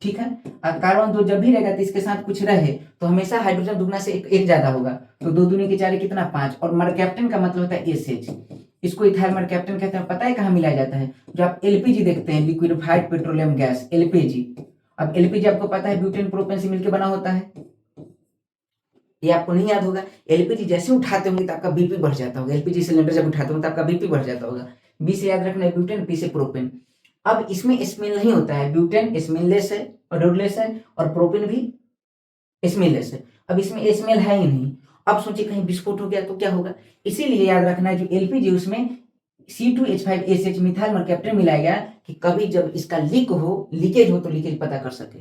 ठीक है। और कार्बन दो जब भी रहेगा तो इसके साथ कुछ रहे तो हमेशा हाइड्रोजन दुगना से एक ज्यादा होगा, तो दो दूनी के चार कितना, पांच। और मरकैप्टन का मतलब होता है एसएच, इसको इथाइल मरकैप्टन कहते हैं। पता है कहाँ मिलाया जाता है, जो आप एलपीजी देखते हैं, लिक्विफाइड पेट्रोलियम गैस, एलपीजी। अब एलपीजी आपको पता है ब्यूटेन प्रोपेन से मिलकर बना होता है, ये आपको नहीं याद होगा। एलपीजी जैसे उठाते होंगे तो आपका बीपी बढ़ जाता होगा, एलपीजी सिलेंडर जब उठाते होंगे तो आपका बीपी बढ़ जाता होगा। बी से याद रखना है ब्यूटेन, पी से प्रोपेन। अब इसमें स्मेल नहीं होता है, ब्यूटेन स्मेललेस है, ओडोरलेस है, और प्रोपेन भी स्मेललेस है। अब इसमें स्मेल है ही नहीं। अब सोचिए कहीं विस्फोट हो गया तो क्या होगा, इसीलिए याद रखना है जो एलपीजी उसमें C2H5SH मिथाइल मरकैप्टन मिलाया गया, कि कभी जब इसका लीकेज हो तो लीकेज पता कर सके।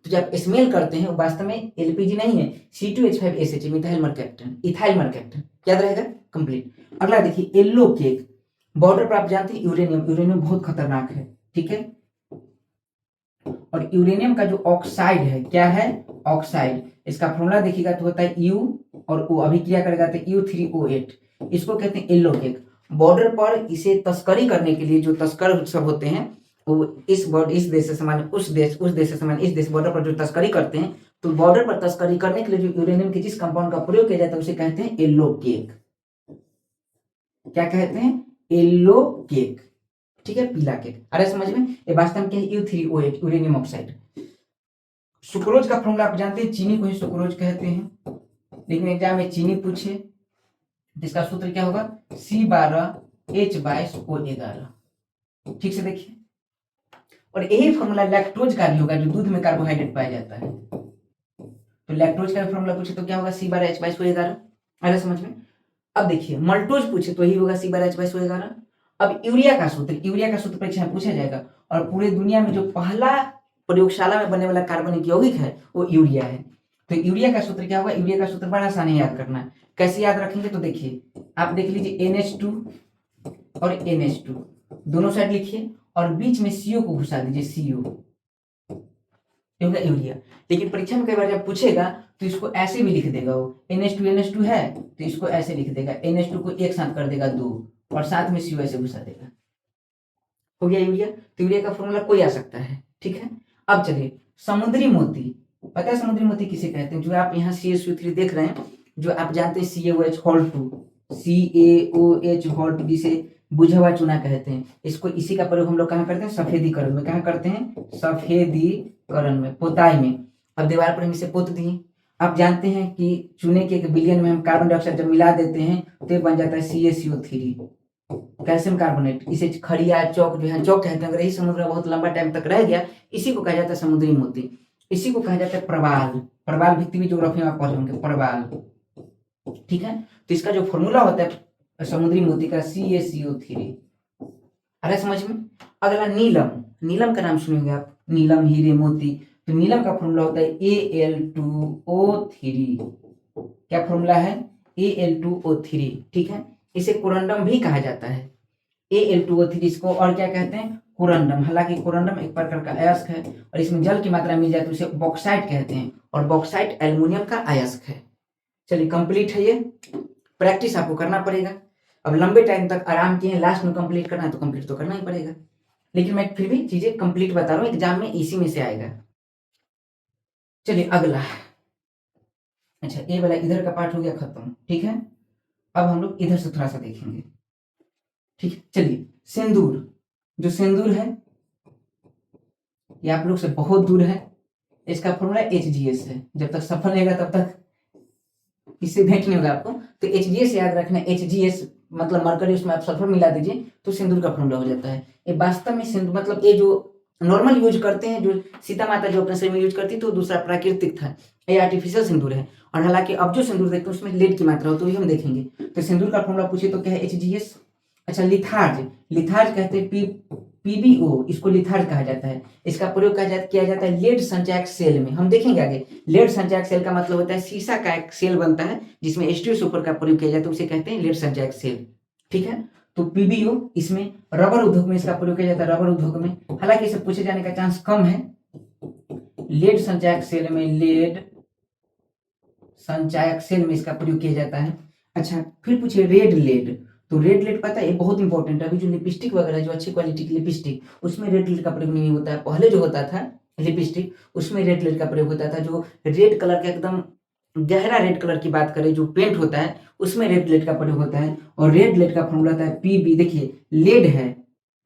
तो जब स्मेल करते हैं वो वास्तव में एलपीजी नहीं है, C2H5SH methyl mercaptan, ethyl mercaptan, याद रहेगा कंप्लीट। अगला देखिए, येलो केक। बॉर्डर पर आप जानते हैं यूरेनियम, यूरेनियम बहुत खतरनाक है, ठीक है। और यूरेनियम का जो ऑक्साइड है, क्या है, ऑक्साइड, इसका फॉर्मूला देखिएगा तो होता है यू और ओ, अभिक्रिया करेगा तो U3O8, इसको कहते हैं येलो केक। बॉर्डर पर इसे तस्करी करने के लिए जो तस्कर सब होते हैं, वो इस देश से सामान उस देश से सामान इस देश, बॉर्डर पर जो तस्करी करते हैं, तो बॉर्डर पर तस्करी करने के लिए जो यूरेनियम के जिस कंपाउंड का प्रयोग किया जाता है उसे कहते हैं येलो केक। क्या कहते हैं, येलो केक, ठीक है, पीला केक। अरे समझ में, ये वास्तव में क्या है, U3O8 यूरेनियम ऑक्साइड। सुक्रोज का फॉर्मूला आप जानते हैं, चीनी को ही सुक्रोज कहते हैं, लेकिन एग्जाम में चीनी पूछे तो इसका सूत्र क्या होगा, C12H22O11। ठीक से देखिए। और यही फॉर्मूला लैक्टोज का भी होगा, जो दूध में कार्बोहाइड्रेट पाया जाता है। तो लैक्टोज का फॉर्मूला पूछे तो क्या होगा, C12H22O11। अरे समझ में। अब देखिए मल्टोज पूछे तो ही होगा C12H22O11। अब यूरिया का सूत्र, यूरिया का सूत्र परीक्षा में पूछा जाएगा, और पूरे दुनिया में जो पहला प्रयोगशाला में बनने वाला कार्बनिक यौगिक है वो यूरिया है। तो यूरिया का सूत्र क्या होगा, यूरिया का सूत्र बड़ा आसान है याद करना है। कैसे याद रखेंगे, तो देखिए आप देख लीजिए NH2 और NH2 दोनों साइड लिखिए, और बीच में CO को घुसा दीजिए, CO, ये होगा यूरिया। लेकिन परीक्षा में कई बार जब पूछेगा तो इसको ऐसे भी लिख देगा, वो NH2 है तो इसको ऐसे लिख देगा, NH2 को एक साथ कर देगा दो, और साथ में CO ऐसे घुसा देगा, हो गया यूरिया। तो यूरिया का फॉर्मूला कोई आ सकता है, ठीक है। अब चलिए समुद्री मोती, पता है समुद्री मोती किसे कहते हैं, जो आप यहाँ CaSO3 देख रहे हैं, जो आप जानते हैं CaOH होल 2, CaOH होल 2 जिसे बुझा हुआ चूना कहते हैं, इसको इसी का प्रयोग हम लोग कहाँ करते हैं, सफेदीकरण में। कहाँ करते हैं, सफेदीकरण में, पोताई में। अब दीवार पर हम इसे पोत दिए। आप जानते हैं कि चूने के 1 बिलियन में हम कार्बन डाइऑक्साइड जब मिला देते हैं तो बन जाता है CaCO3, कैल्शियम कार्बोनेट। इसे खड़िया चौक जो है, चौक कहते हैं। अगर यही समुद्र में बहुत लंबा टाइम तक रह गया, इसी को कहा जाता है समुद्री मोती। इसी को कहा जाता है प्रवाल, प्रवाल भित्ति भी ज्योग्राफी में आप पढ़े होंगे, प्रवाल, ठीक है। तो इसका जो फॉर्मूला होता है समुद्री मोती का, CaCO3। अरे समझ में। अगला नीलम, नीलम का नाम सुनेंगे आप, नीलम, हीरे, मोती। तो नीलम का फॉर्मूला होता है Al2O3। क्या फॉर्मूला है, Al2O3, ठीक है। इसे कोरंडम भी कहा जाता है, Al2O3 इसको, और क्या कहते हैं, कोरंडम। हालांकि कोरंडम एक प्रकार का अयस्क है, और इसमें जल की मात्रा मिल जाए तो इसे बॉक्साइट कहते हैं, और बॉक्साइट एल्युमिनियम का अयस्क है। चलिए कंप्लीट है ये, प्रैक्टिस आपको करना पड़ेगा। अब लंबे टाइम तक आराम किए, लास्ट में कंप्लीट करना है तो कंप्लीट तो करना ही पड़ेगा, लेकिन मैं फिर भी चीजें कंप्लीट बता रहा हूँ, एग्जाम में इसी में से आएगा। चलिए अगला, अच्छा ये वाला इधर का पार्ट हो गया खत्म, ठीक है। अब हम लोग इधर से थोड़ा सा देखेंगे, ठीक है। चलिए, सिंदूर, जो सिंदूर है ये आप लोग से बहुत दूर है, इसका फॉर्मूला HGS है। जब तक सफल रहेगा तब तक इससे भेंट नहीं होगा आपको। तो HGS याद रखना, HGS मतलब मरकरी, उसमें आप सल्फर मिला दीजिए तो सिंदूर का फॉर्मूला हो जाता है। ये वास्तव में सिंदूर मतलब ये जो नॉर्मल यूज करते हैं, जो सीता माता जो अपने शरीर में यूज करती, तो दूसरा प्राकृतिक था, ये आर्टिफिशियल सिंदूर है। और हालांकि अब जो सिंदूर देखते हैं उसमें लेड की मात्रा हो, तो ये हम देखेंगे। तो सिंदूर का फॉर्मूला पूछिए तो क्या है, HGS। अच्छा, लिथार्ज, लिथार्ज कहते हैं PbO, इसको लिथार्ज कहा जाता है। इसका प्रयोग किया जाता है लेड संचायक सेल में, हम देखेंगे आगे। लेड संचायक सेल का मतलब होता है शीशा का एक सेल बनता है जिसमें H2SO सुपर का प्रयोग किया जाता है, उसे कहते हैं लेड संचायक सेल, ठीक है। तो PbO इसमें रबर उद्योग में इसका प्रयोग किया जाता है, रबर उद्योग में। हालांकि इसे पूछे जाने का चांस कम है। लेड संचायक सेल में, लेड संचायक सेल में इसका प्रयोग किया जाता है। अच्छा, फिर पूछिए रेड लेड। तो रेड लेड पता है, ये बहुत इंपॉर्टेंट है। अभी जो लिपस्टिक वगैरह, जो अच्छी क्वालिटी की लिपस्टिक, उसमें रेड लेड का प्रयोग नहीं होता है। पहले जो होता था लिपस्टिक, उसमें रेड लेड का प्रयोग होता था। जो रेड कलर का एकदम गहरा रेड कलर की बात करें, जो पेंट होता है, उसमें रेड लेड का प्रयोग होता है। और रेड लेड का फॉर्मूला होता है PB। देखिए, लेड है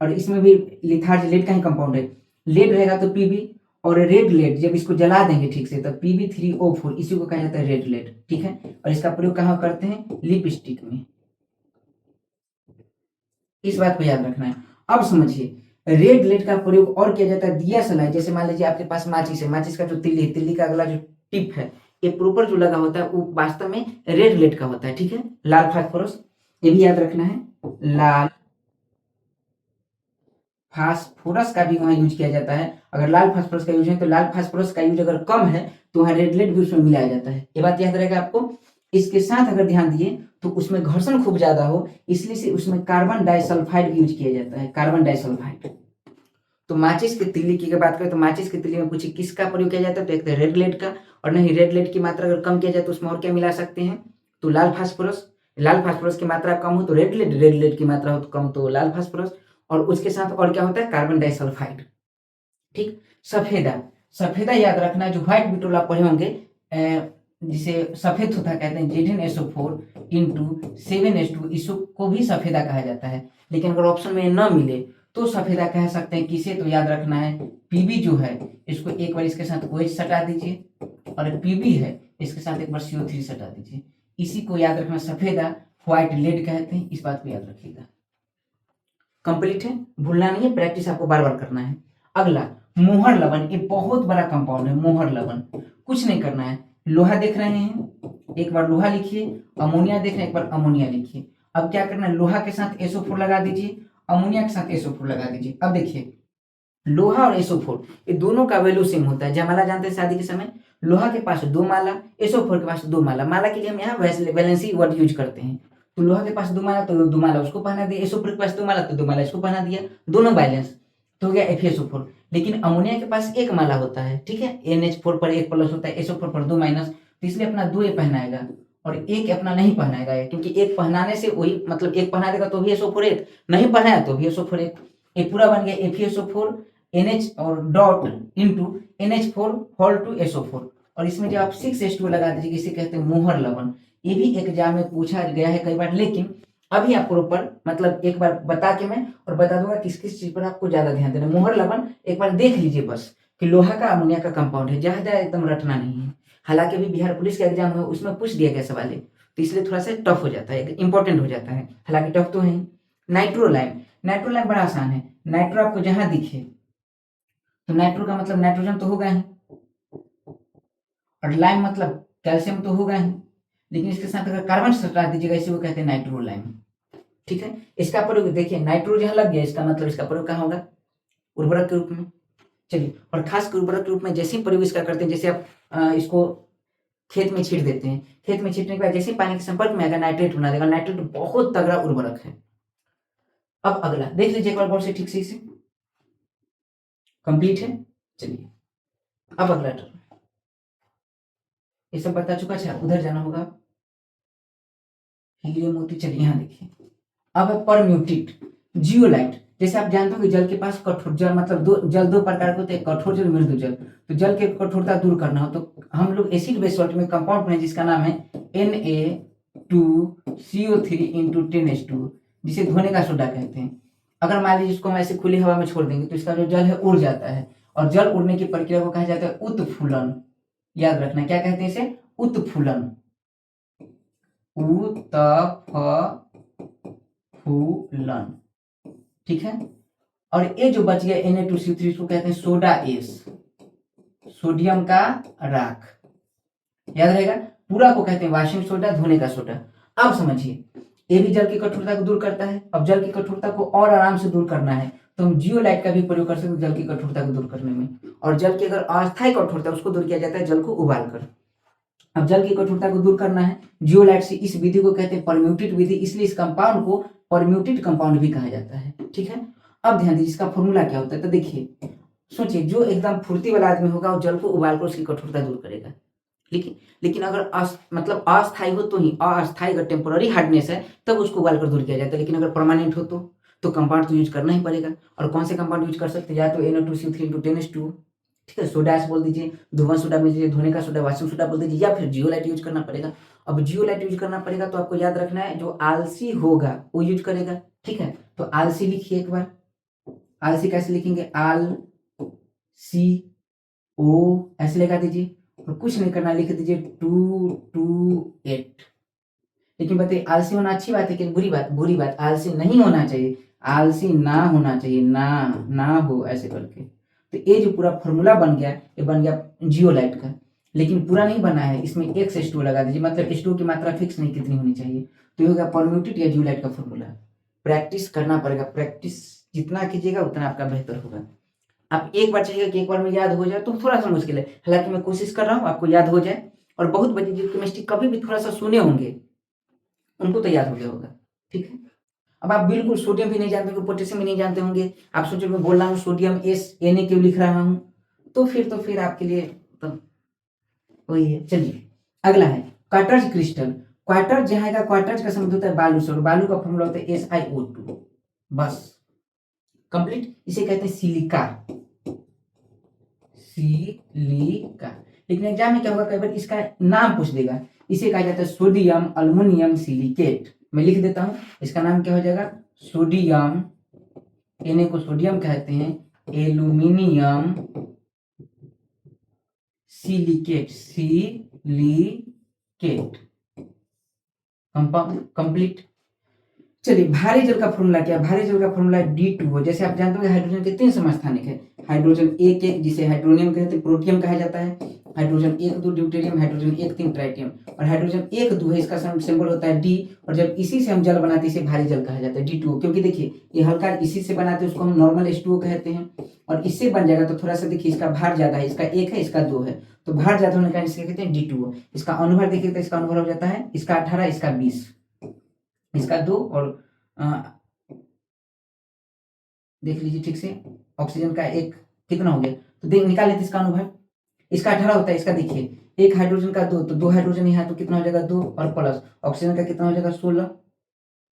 और इसमें भी लिथार्ज लेड का ही कंपाउंड है। लेड रहेगा तो PB, और रेड लेड जब इसको जला देंगे ठीक से तब Pb3O4, इसी को कहा जाता है रेड लेड, ठीक है। और इसका प्रयोग कहाँ करते हैं, लिपस्टिक में। इस बात को याद रखना है। अब समझिए, रेड लेड का प्रयोग और किया जाता है दिया सलाई। जैसे मान लीजिए आपके पास माचिस है, माचिस का जो तिल्ली है, तिल्ली का अगला जो टिप है, ये प्रॉपर जो लगा होता है वो वास्तव में रेड लेड का होता है, ठीक है। लाल फास्फोरस, ये भी याद रखना है, लाल फास्फोरस का भी वहां यूज किया जाता है। अगर लाल फास्फोरस का यूज है तो लाल फास्फोरस का यूज अगर कम है तो वहां रेड लेड भी उसमें मिलाया जाता है, ये बात याद रहेगा आपको। इसके साथ अगर ध्यान दिए तो उसमें घर्षण खूब ज्यादा हो, इसलिए से उसमें कार्बन डाइसल्फाइड भी यूज किया जाता है, कार्बन डाइसल्फाइड। तो माचिस की तिल्ली की बात करें तो माचिस की तिल्ली में पूछे किसका प्रयोग किया जाता है, तो एक तो रेड लेड का, और नहीं रेड लेड की मात्रा अगर कम किया जाए तो उसमें और क्या मिला सकते हैं, तो लाल फास्फोरस। लाल फास्फोरस की मात्रा कम हो तो रेड लेड, रेड लेड की मात्रा हो तो कम तो लाल फास्फोरस। और उसके साथ और क्या होता है, कार्बन डाइसल्फाइड, ठीक। सफेदा, सफेदा याद रखना, जो व्हाइट बिट्रोल आप पढ़े होंगे, जिसे सफेद होता कहते हैं, ZnSO4 इंटू 7H2, इसको भी सफेदा कहा जाता है। लेकिन अगर ऑप्शन में न मिले तो सफेदा कह सकते हैं किसे, तो याद रखना है PB जो है, इसको एक बार इसके साथ OH सटा दीजिए, और PB है इसके साथ एक बार CO3 सटा दीजिए, इसी को याद रखना सफेदा, व्हाइट लेड कहते हैं, इस बात को याद रखिएगा। कंप्लीट है, भूलना नहीं है, प्रैक्टिस आपको बार बार करना है। अगला मोहर लवण, ये बहुत बड़ा कंपाउंड है मोहर लवण। कुछ नहीं करना है, लोहा देख रहे हैं, एक बार लोहा लिखिए, अमोनिया देख रहे हैं, एक बार अमोनिया लिखिए। अब क्या करना है, लोहा के साथ SO4 लगा दीजिए, अमोनिया के साथ SO4 लगा दीजिए। अब देखिए, लोहा और SO4 ये दोनों का वैल्यू सेम होता है। जयमाला जानते हैं शादी के समय, लोहा के पास 2 माला, SO4 के पास 2 माला। माला के लिए हम यहाँ वैलेंसी वर्ड यूज करते हैं। तो लोहा के पास 2 माला तो 2 माला उसको पहना दिया, SO4 के पास 2 माला तो 2 माला इसको पहना दिया, दोनों बैलेंस तो हो गया FeSO4। लेकिन अमोनिया के पास 1 माला होता है, ठीक है, NH4 पर 1 प्लस होता है, SO4 पर 2 माइनस, तो इसलिए अपना 2 पहनाएगा और 1 अपना नहीं पहनाएगा, क्योंकि 1 पहनाने से वही मतलब 1 पहना देगा तो भी SO4 1, नहीं पहनाया तो भी SO4 1। ये पूरा बन गया FeSO4 NH और dot into NH4 whole to SO4। और इसमें जब आप 6H2 लगा दीजिए, इसे कहते हैं मोहर लवण। ये भी एग्जाम में पूछा गया है कई बार, लेकिन अभी आपको ऊपर मतलब एक बार बता के मैं और बता दूंगा किस किस चीज पर आपको ज्यादा ध्यान देना। मोहर लवण एक बार देख लीजिए बस कि लोहा का अमोनिया का कंपाउंड है, ज्यादा एकदम रटना नहीं है। हालांकि अभी बिहार पुलिस का एग्जाम है, उसमें पूछ दिया गया सवाल है, तो इसलिए थोड़ा सा टफ हो जाता है, इंपॉर्टेंट हो जाता है, हालांकि टफ तो है। नाइट्रोलाइम, नाइट्रोलाइम बड़ा आसान है। नाइट्रो आपको जहां दिखे तो नाइट्रो का मतलब नाइट्रोजन तो होगा ही, और लाइम मतलब कैल्शियम तो होगा ही, लेकिन इसके साथ अगर कार्बन सटा दीजिएगा इसी को कहते हैं नाइट्रोलाइम, ठीक है। इसका प्रयोग देखिए, नाइट्रो जहां लग गया इसका मतलब इसका प्रयोग कहाँ होगा, उर्वरक के रूप में। चलिए, और खास कर उर्वरक के रूप में जैसे ही प्रयोग इसका करते हैं, जैसे आप इसको खेत में छीट देते हैं, खेत में छीटने के बाद जैसे पानी के संपर्क में आएगा नाइट्रेट बना देगा। नाइट्रेट बहुत तगड़ा उर्वरक है। अब अगला देख लीजिए एक बार गौर से, ठीक से इसे कंप्लीट है। चलिए, अब अगला टर्म ये सब बता चुका है, उधर जाना होगा, हीलियम मोती। चलिए यहाँ देखिए, अब है परम्यूटेट जियोलाइट। जैसे आप जानते हो कि जल के पास कठोर जल मतलब जल दो प्रकार के होते हैं, कठोर जल, मृदु जल। तो जल के कठोरता दूर करना हो तो हम लोग एसिड बेस सॉल्ट में कंपाउंड पढ़े जिसका नाम है Na 2CO3 इंटू 10H2, जिसे धोने का सोडा कहते हैं। अगर मान लीजिए इसको हम ऐसे खुली हवा में छोड़ देंगे तो इसका जो जल है उड़ जाता है, और जल उड़ने की प्रक्रिया को कहा जाता है उत्फुलन। याद रखना, क्या कहते हैं इसे? उत्फुलन। उत्फुलन, ठीक है। और ये जो बच गया Na2CO3, इसको कहते हैं सोडा एस, सोडियम का राख। याद रहेगा, पूरा को कहते हैं वाशिंग सोडा, धोने का सोडा। अब समझिए, ये भी जल की कठोरता को दूर करता है। अब जल की कठोरता को और आराम से दूर करना है तो हम जियोलाइट का भी प्रयोग कर सकते हैं जल की कठोरता को दूर करने में। और जल की अगर अस्थायी कठोरता, उसको दूर किया जाता है जल को उबाल कर। अब जल की कठोरता को दूर करना है जियोलाइट से, इस विधि को कहते हैं परम्यूटेड विधि, इसलिए इस कंपाउंड को परम्यूटेड कंपाउंड भी कहा जाता है, ठीक है। अब ध्यान दीजिए इसका फॉर्मूला क्या होता है। तो देखिए, सोचिए, जो एकदम फुर्ती वाला आदमी होगा वो जल को उबाल कर उसकी कठोरता दूर करेगा। लेकिन अगर मतलब अस्थायी हो तो ही, अस्थायी अगर टेम्पोररी हार्डनेस है तब उसको उबाल कर दूर किया जाता है। लेकिन अगर परमानेंट हो तो कंपाउंड तो यूज करना ही पड़ेगा। और कौन से कंपाउंड यूज कर सकते हैं? या तो Na2CO3 इंटू 10H2, ठीक है, सोडा ऐश बोल दीजिए, धुआं सोडा में दीजिए, धोने का सोडा वाशिंग सोडा बोल दीजिए, या फिर जियोलाइट यूज करना पड़ेगा। अब जियोलाइट यूज करना पड़ेगा तो आपको याद रखना है जो आलसी होगा वो यूज करेगा, ठीक है। तो आलसी लिखिए एक बार। आलसी कैसे लिखेंगे? आल सी ओ ऐसे लगा दीजिए, और कुछ नहीं करना, लिख दीजिए 228। लेकिन बताइए, आलसी होना अच्छी बात है कि बुरी बात? बुरी बात, आलसी नहीं होना चाहिए, आलसी ना होना चाहिए, ना हो ऐसे करके। तो ये जो पूरा फॉर्मूला बन गया, ये बन गया जियोलाइट का। लेकिन पूरा नहीं बना है, इसमें X2 लगा दीजिए, मतलब H2 की मात्रा फिक्स नहीं कितनी होनी चाहिए। तो ये हो गया परम्यूटेड या जियोलाइट का फॉर्मूला। प्रैक्टिस करना पड़ेगा, प्रैक्टिस जितना कीजिएगा उतना आपका बेहतर होगा। आप एक बार चाहिए कि एक बार में याद हो जाए तो थोड़ा सा मुश्किल है, हालांकि मैं कोशिश कर रहा हूँ आपको याद हो जाए। और बहुत बच्चे जो केमिस्ट्री कभी भी थोड़ा सा सुने होंगे उनको तो याद हो गया होगा, ठीक है। अब आप बिल्कुल सोडियम भी नहीं जानते होंगे, पोटेशियम भी नहीं जानते होंगे, आप सोचो मैं बोल रहा हूँ सोडियम Na क्यों लिख रहा हूँ, तो फिर आपके लिए तो वही है। चलिए अगला है क्वार्टज क्रिस्टल। क्वार्टज जहाँ का क्वार्टज का संबंध होता है बालू से, और बालू का फॉर्मूला होता है SiO2, बस कंप्लीट। इसे कहते हैं सिलिका, सिलिका। लेकिन एग्जाम में क्या होगा, कई बार इसका नाम पूछ देगा। इसे कहा जाता है सोडियम अल्युमिनियम सिलिकेट। मैं लिख देता हूं, इसका नाम क्या हो जाएगा? सोडियम, Na को सोडियम कहते हैं, एल्यूमिनियम सिलिकेट, सिलिकेट कंप्लीट। चलिए भारी जल का फॉर्मूला क्या है? भारी जल का फॉर्मूला D2O। जैसे आप जानते होंगे हाइड्रोजन के 3 समस्थानिक है। हाइड्रोजन 1 जिसे हाइड्रोनियम कहते हैं, प्रोटियम कहा जाता है। हाइड्रोजन 1 2 ड्यूटेरियम, हाइड्रोजन 1 3 ट्राइटियम, और हाइड्रोजन 1 2 है, इसका सिंबल होता है D। और जब इसी से हम जल बनाते हैं इसे भारी जल कहा जाता है D2O। क्योंकि देखिए ये हल्का इसी से बनाते हैं, उसको हम नॉर्मल H2O कहते हैं। और इससे बन जाएगा तो थोड़ा सा देखिए इसका भार ज्यादा है, इसका 1 है इसका 2 है, तो भार ज्यादा होने का इसे कहते हैं D2O। इसका अनुभार देखिए तो इसका अनुभार हो जाता है, इसका 18 इसका 20, इसका 2, और देख लीजिए ठीक से, ऑक्सीजन का 1 कितना हो गया, तो देख निकाल लेते इसका अनुभार। इसका 18 होता है, इसका देखिए 1 हाइड्रोजन का 2, तो 2 हाइड्रोजन यहाँ तो कितना हो जाएगा 2, और प्लस ऑक्सीजन का कितना हो जाएगा 16,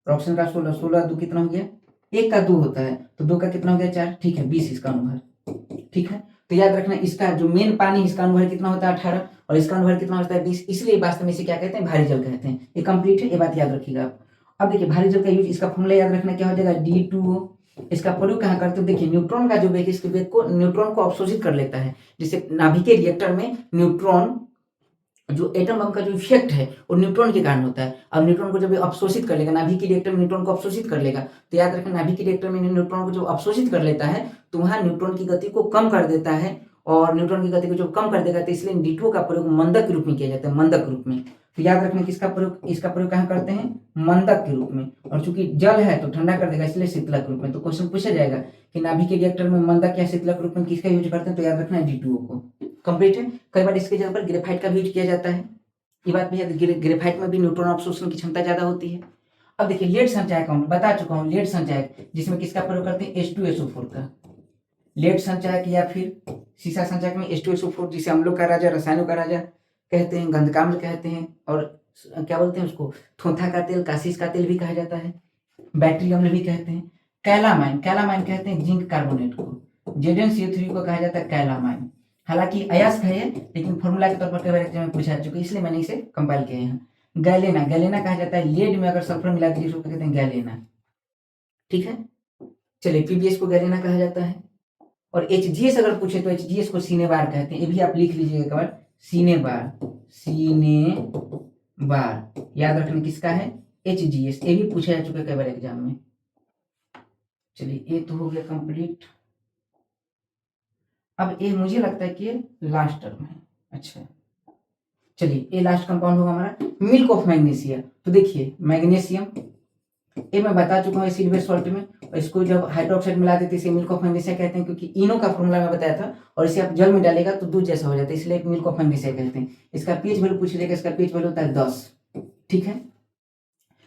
और ऑक्सीजन का 16, 16 2 कितना हो गया, 1 का 2 होता है तो 2 का कितना हो गया 4, ठीक है 20 इसका अनुभार, ठीक है। तो याद रखना इसका जो मेन पानी इसका अनुभार कितना होता है 18, और इसका अनुभार कितना होता है 20, इसलिए वास्तव में इसे क्या कहते हैं? भारी जल कहते हैं। ये कंप्लीट है, ये बात याद रखिएगा आप। अब देखिए भारी जल का यूज, इसका फॉर्मूला याद रखना क्या हो जाएगा D2O। इसका प्रयोग कहाँ करते हैं? देखिए न्यूट्रॉन का जो वेग, इसके वेग को, न्यूट्रॉन को अवशोषित कर लेता है। जैसे नाभिक के रिएक्टर में न्यूट्रॉन, जो एटम बम का जो इफेक्ट है वो न्यूट्रॉन के कारण होता है। अब न्यूट्रॉन को जब अवशोषित कर लेगा, नाभिक के रिएक्टर में न्यूट्रॉन को अवशोषित कर लेगा, तो याद रखना नाभिक के रिएक्टर में न्यूट्रॉन को जब अवशोषित कर लेता है तो वहां न्यूट्रॉन की गति को कम कर देता है, और न्यूट्रॉन की गति को जब कम कर देगा तो इसलिए D2O का प्रयोग मंदक के रूप में किया जाता है, मंदक रूप में। तो याद रखना किसका प्रयोग, इसका प्रयोग कहाँ करते हैं? मंदक के रूप में। और चूंकि जल है तो ठंडा कर देगा, इसलिए शीतलक रूप में। तो क्वेश्चन पूछा जाएगा कि नाभिक के रिएक्टर में मंदक या शीतलक रूप में किसका यूज करते हैं? तो याद रखना है D2O को, कंप्लीट है। कई बार इसके जगह पर ग्रेफाइट का भी यूज किया जाता है, ये बात भी है, ग्रेफाइट में भी न्यूट्रॉन अवशोषण की क्षमता ज्यादा होती है। अब देखिए लेड संचायक हम बता चुका हूँ, लेड संचायक जिसमें किसका प्रयोग करते हैं? H2SO4 का। लेड संचायक या फिर सीसा संचायक में H2SO4, जिसे अम्लों का राजा, रसायनों का राजा कहते हैं, गंधकाम्ल कहते हैं, और क्या बोलते हैं उसको? थोथा का तेल, काशीस का तेल भी कहा जाता है, बैटरी अम्ल भी कहते हैं। कैलामाइन, कैलामाइन कहते हैं जिंक कार्बोनेट को। Zn CO3 को कहा जाता है कैलामाइन। हालांकि अयस्क है ये, लेकिन फॉर्मूला के तौर पर कई बार एग्जाम में पूछा चुका है, इसलिए मैंने इसे कंपाइल किया है। गैलेना, गैलेना कहा जाता है लेड में अगर सल्फर मिला दीजिए उसको कहते हैं गैलेना, ठीक है। चलिए पीबीएस को गैलेना कहा जाता है। और एचजीएस अगर पूछे तो एचजीएस को सीने बार कहते हैं, ये भी आप लिख लीजिएगा एक बार, सीने बार, सीने बार याद रखना किसका है, एचजीएस, ये भी पूछा जा चुका है कई बार एग्जाम में। चलिए ये तो हो गया कंप्लीट। अब ये मुझे लगता है कि लास्ट टर्म है। अच्छा चलिए ये लास्ट कंपाउंड होगा हमारा मिल्क ऑफ मैग्नीशिया। तो देखिए मैग्नीशियम ये मैं बता चुका हूँ एसिड बेस सॉल्ट में, और इसको जब हाइड्रोक्साइड मिला देते इसे मिल्क ऑफ मैग्नीशिया कहते हैं, क्योंकि इनो का फॉर्मूला मैं बताया था, और इसे आप जल में डालेगा तो दूध जैसा हो जाता है, इसलिए मिल्क ऑफ मैग्नीशिया कहते हैं। इसका पीएच वैल्यू पूछ लीजिएगा, इसका पीएच वैल्यू होता है 10, ठीक है।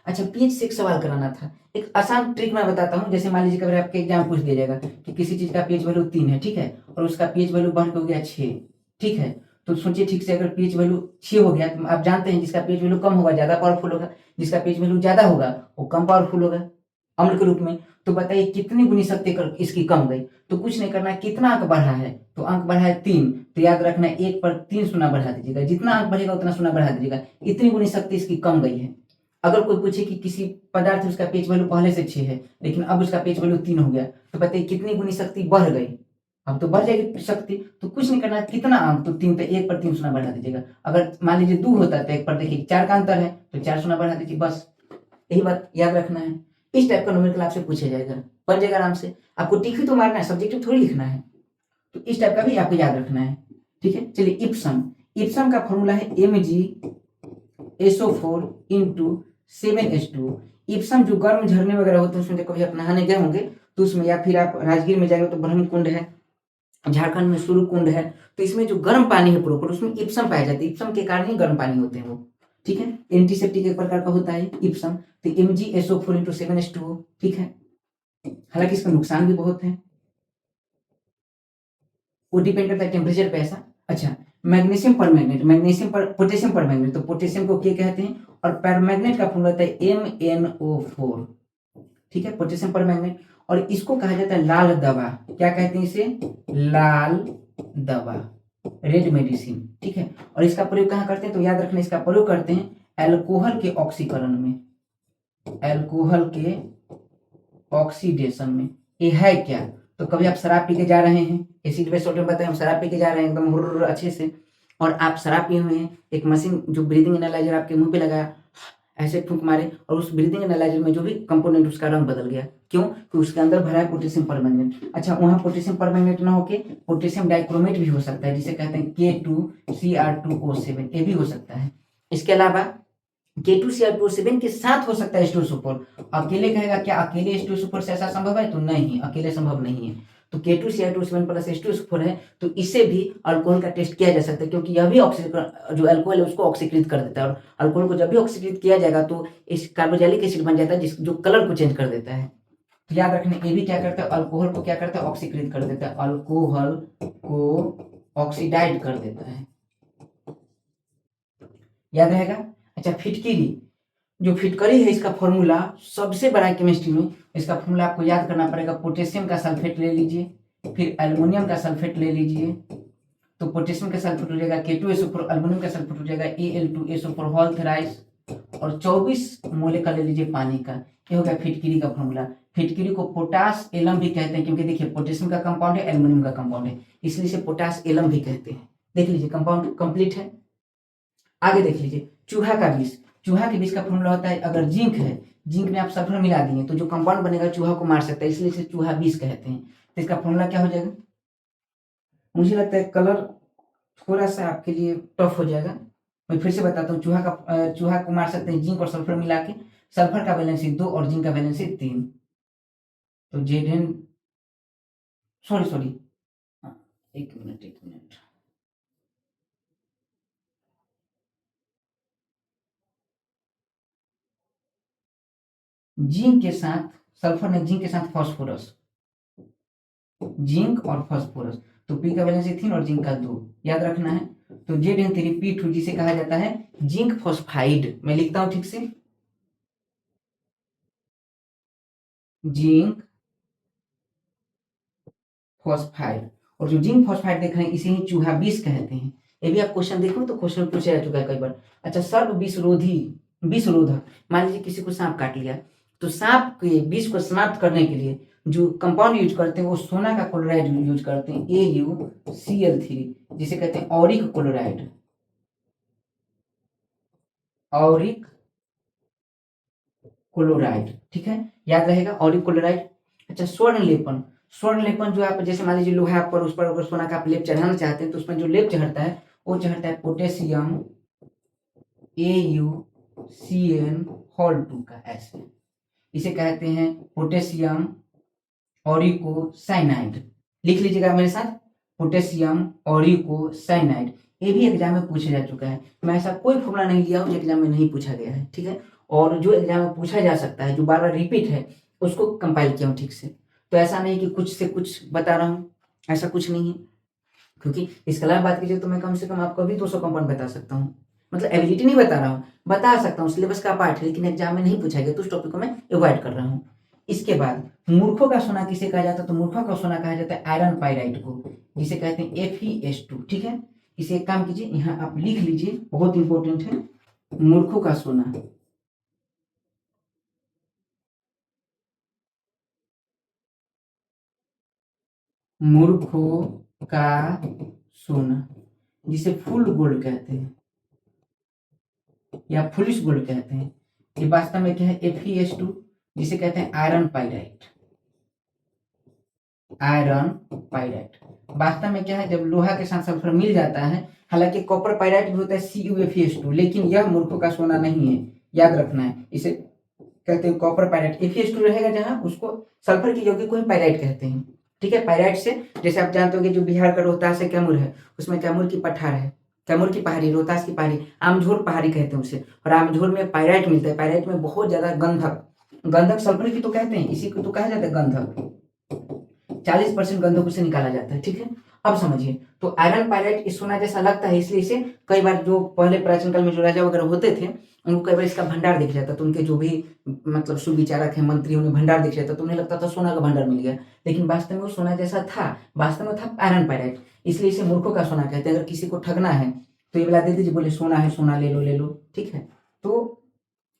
अच्छा पीएच से एक सवाल कराना था, एक आसान ट्रिक मैं बताता हूँ। जैसे मान लीजिए कभी आपके एग्जाम पूछ दिया जाएगा कि किसी चीज का पीएच वैल्यू 3 है, ठीक है, और उसका पीएच वैल्यू बढ़ के हो गया 6, ठीक है, तो सोचिए ठीक से, अगर पीएच वैल्यू 6 हो गया तो आप जानते हैं जिसका पीएच वैल्यू कम होगा ज्यादा पावरफुल होगा, जिसका पीएच वैल्यू ज्यादा होगा वो कम पावरफुल होगा अम्ल के रूप में। तो बताइए कितनी गुनी शक्ति इसकी कम गई। तो कुछ नहीं करना, कितना अंक बढ़ा है, तो अंक बढ़ा है 3, तो याद रखना 1 पर 3 सुना बढ़ा दीजिएगा, जितना अंक बढ़ेगा उतना सुना बढ़ा दीजिएगा, इतनी गुनी शक्ति इसकी कम गई है। अगर कोई पूछे कि किसी पदार्थ उसका पीएच वैल्यू पहले से 6 है लेकिन अब उसका पीएच वैल्यू 3 हो गया, तो बताइए कितनी गुनी शक्ति बढ़ गई। अब तो बढ़ जाएगी शक्ति, तो कुछ नहीं करना, कितना अंक, तो 3 पे 1 पर 3 सुना बढ़ा दीजिएगा। अगर मान लीजिए 2 होता है तो 1 पर देखिए 4 का अंतर है तो 4 सुना बढ़ा दीजिए, बस यही बात याद रखना है। इस टाइप का न्यूमेरिकल आपसे पूछा जाएगा, बन जाएगा आराम से। आपको टिक ही तो मारना है, सब्जेक्टिव थोड़ी लिखना है, तो इस टाइप का भी आपको याद रखना है, ठीक है। चलिए इप्सम, इप्सम का फॉर्मूला है MgSO4 इंटू 7H2। इप्सम जो गर्म झरने वगैरह होते हैं उसमें कभी आप नहाने गए होंगे तो उसमें, या फिर आप राजगीर में जाएंगे तो ब्रह्म कुंड है, झारखंड में सूर्य कुंड है, तो इसमें जो गर्म पानी है प्रॉपर उसमें इप्सम पाया जाता है, इप्सम के कारण ही गर्म पानी होते हैं वो, ठीक है। एंटीसेप्टिक एक प्रकार का होता है इप्सम, तो MgSO4 इंटू 7H2, ठीक है। हालांकि इसका नुकसान भी बहुत है, वो डिपेंड करता है टेम्परेचर पे ऐसा। अच्छा मैग्नीशियम पर मैग्नेट, मैग्नीशियम पर पोटेशियम पर मैग्नेट, तो पोटेशियम को क्या कहते हैं, और परमैग्नेट का फॉर्मूला होता है MnO4, ठीक है, पोटेशियम पर मैग्नेट। और इसको कहा जाता है लाल दवा, क्या कहते हैं इसे, लाल दवा, रेड मेडिसिन, ठीक है। और इसका प्रयोग कहाँ करते हैं, तो याद रखना इसका प्रयोग करते हैं एल्कोहल के ऑक्सीकरण में, एल्कोहल के ऑक्सीडेशन में। ये है क्या, तो कभी आप शराब पी के जा रहे हैं, एसिड बेस सॉल्ट में बताएं, हम शराब पी के जा रहे हैं एकदम हुर्र अच्छे से, और आप शराब पिए हुए हैं, एक मशीन जो ब्रीदिंग एनालाइजर आपके मुंह पे लगाया, ऐसे फूंक मारे, और उस ब्रीदिंग एनालाइजर में जो भी कंपोनेंट उसका रंग बदल गया, क्यों, तो उसके अंदर भरा है पोटेशियम परमैंगनेट। अच्छा वहां पोटेशियम परमैंगनेट ना होके पोटेशियम डाइक्रोमेट भी हो सकता है, जिसे कहते हैं K2Cr2O7, ये भी हो सकता है। इसके अलावा K2Cr2O7 के साथ हो सकता है H2SO4, अकेले कहेगा क्या, अकेले H2SO4 से ऐसा संभव है, तो नहीं, अकेले संभव नहीं है। तो K2Cr2O7 प्लस H2SO4 है, तो इससे भी अल्कोहल का टेस्ट किया जा सकता है, क्योंकि यह भी जो अल्कोहल है उसको ऑक्सीकृत कर देता है, और अल्कोहल को जब भी ऑक्सीकृत किया जाएगा तो इस कार्बोक्सिलिक एसिड बन जाता है, जो कलर को चेंज कर देता है। तो याद रखना ये भी क्या करता है, अल्कोहल को क्या करता है, ऑक्सीकृत कर देता है, अल्कोहल को ऑक्सीडाइज कर देता है, याद रहेगा। अच्छा फिटकिरी, जो फिटकरी है इसका फॉर्मूला सबसे बड़ा है केमिस्ट्री में, इसका फॉर्मूला आपको याद करना पड़ेगा। पोटेशियम का सल्फेट ले लीजिए, फिर एल्युमिनियम का सल्फेट ले लीजिए, तो पोटेशियम का सल्फेट हो जाएगा K2SO4, एल्युमिनियम का सल्फेट हो जाएगा Al2SO4 होल थ्राइस, और 24 मोले का ले लीजिए पानी का, ये हो गया फिटकिरी का फॉर्मूला। फिटकिरी को पोटास एलम भी कहते हैं, क्योंकि देखिए पोटेशियम का कंपाउंड है, एल्युमिनियम का कंपाउंड है, इसलिए इसे पोटास एलम भी कहते हैं। देख लीजिए कंपाउंड कंप्लीट है। आगे देख लीजिए चूहा का विष, चूहा के विष का फॉर्मूला होता है, अगर जिंक है, जिंक में आप सल्फर मिला दिए तो जो कंपाउंड बनेगा चूहा को मार सकता है, इसलिए इसे चूहा विष कहते हैं। तो इसका फॉर्मूला क्या हो जाएगा, मुझे लगता है कलर थोड़ा सा आपके लिए टफ हो जाएगा, मैं फिर से बताता हूँ। चूहा को मार सकते हैं जिंक और सल्फर मिला के, सल्फर का वैलेंसी 2 और जिंक का वैलेंसी 3, तो Zn, सॉरी, एक मिनट, जिंक के साथ सल्फर ने जिंक के साथ फॉस्फोरस, जिंक और फास्फोरस, तो पी का वैलेंसी 3 और जिंक का 2, याद रखना है। तो Zn3P2 जिसे कहा जाता है जिंक फॉस्फाइड, मैं लिखता हूं ठीक से, जिंक फॉस्फाइड। और जो जिंक फॉस्फाइड देख रहे हैं इसे ही चूहा विष कहते हैं, ये भी आप क्वेश्चन देखो तो क्वेश्चन पूछा जा चुका है कई बार। अच्छा सर्व विषरोधी विषरोधक। मान लीजिए किसी को सांप काट लिया, तो सांप के विष को समाप्त करने के लिए जो कंपाउंड यूज करते हैं वो सोना का क्लोराइड यूज करते हैं, AuCl3, जिसे कहते हैं ऑरिक क्लोराइड। ऑरिक क्लोराइड, ठीक है, याद रहेगा ऑरिक क्लोराइड। अच्छा, स्वर्ण लेपन। स्वर्ण लेपन जो आप जैसे मान लीजिए लोहा पर, उस पर अगर सोना का आप लेप चढ़ाना चाहते हैं तो उसमें जो लेप चढ़ता है वो चढ़ता है पोटेशियम AuCN2 का, ऐसे इसे कहते हैं पोटेशियम ऑरिकोसाइनाइड। लिख लीजिएगा मेरे साथ, पोटेशियम ऑरिकोसाइनाइड। ये भी एग्जाम में पूछा जा चुका है। मैं ऐसा कोई फॉर्मूला नहीं लिया हूँ जो एग्जाम में नहीं पूछा गया है, ठीक है। और जो एग्जाम में पूछा जा सकता है, जो बार बार रिपीट है, उसको कंपाइल किया हूँ ठीक से। तो ऐसा नहीं कि कुछ से कुछ बता रहा हूँ, ऐसा कुछ नहीं है। क्योंकि इसके अलावा बात कीजिए तो मैं कम से कम आपको अभी 200 कंपाउंड बता सकता हूँ। मतलब एबिलिटी नहीं बता रहा हूँ, बता सकता हूँ, सिलेबस का पार्ट है, लेकिन एग्जाम में नहीं पूछा गया तो उस टॉपिक को मैं अवॉइड कर रहा हूँ। इसके बाद मूर्खों का सोना किसे कहा जाता है? तो मूर्खों का सोना कहा जाता है आयरन पाइराइट को, जिसे कहते हैं FeS2, ठीक है। इसे एक काम कीजिए, यहाँ आप लिख लीजिए, बहुत इंपॉर्टेंट है। मूर्खों का सोना, मूर्खों का सोना, जिसे फुल गोल्ड कहते हैं या फुलिश गोल्ड कहते हैं, ये वास्तव में क्या है? FeS2, जिसे कहते हैं आयरन पाइराइट। आयरन पाइराइट वास्तव में क्या है? जब लोहा के साथ सल्फर मिल जाता है, हालांकि कॉपर पाइराइट भी होता है CuFeS2, लेकिन यह मूर्खों का सोना नहीं है, याद रखना है। इसे कहते हैं कॉपर पाइराइट। Fe2 रहेगा जहां, उसको सल्फर के यौगिक को ही पाइराइट कहते हैं, ठीक है। पाइराइट से, जैसे आप जानते होंगे, जो बिहार का रोहतास है, कैमूर है, उसमें कैमूर की पठार है, कैमूर की पहाड़ी, रोहतास की पहाड़ी, आमझोर पहाड़ी कहते हैं उसे। और आमझोर में पाइराइट मिलता है। पाइराइट में बहुत ज्यादा गंधक, गंधक सल्फर की तो कहते हैं, इसी को तो कहा जाता है गंधक। 40% गंधक उसे निकाला जाता है, ठीक है। अब समझिए, तो आयरन पाइराइट इस सोना जैसा लगता है, इसलिए इसे कई बार जो पहले प्राचीन काल में जो राजा वगैरह होते थे, उनको कई बार इसका भंडार दिख जाता, तो उनके जो भी मतलब सुविचारक है, मंत्री, उन्हें भंडार दिख जाता, तो उन्हें लगता था सोना का भंडार मिल गया, लेकिन वास्तव में वो सोना जैसा था, वास्तव में था आयरन पाइराइट। इसलिए इसे मूर्खों का सोना कहते हैं। अगर किसी को ठगना है तो ये वाला दे दीजिए, बोले सोना है, सोना ले लो, ले लो, ठीक है, तो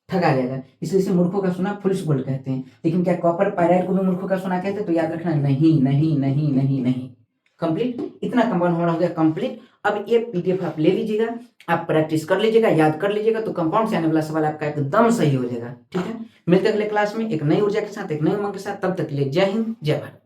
ठगा जाएगा। इसलिए इसे मूर्खों का सोना फुलिश गोल्ड कहते हैं। लेकिन क्या कॉपर पाइराइट को भी मूर्खों का सोना कहते हैं? तो याद रखना, नहीं नहीं नहीं नहीं नहीं। कंप्लीट, इतना कंपाउंड हमारा हो गया कंप्लीट। अब ये PDF आप ले लीजिएगा, आप प्रैक्टिस कर लीजिएगा, याद कर लीजिएगा, तो कंपाउंड से आने वाला सवाल आपका एकदम सही हो जाएगा, ठीक है। मिलते हैं अगले क्लास में एक नई ऊर्जा के साथ, एक नई उमंग के साथ। तब तक के लिए जय हिंद, जय भारत।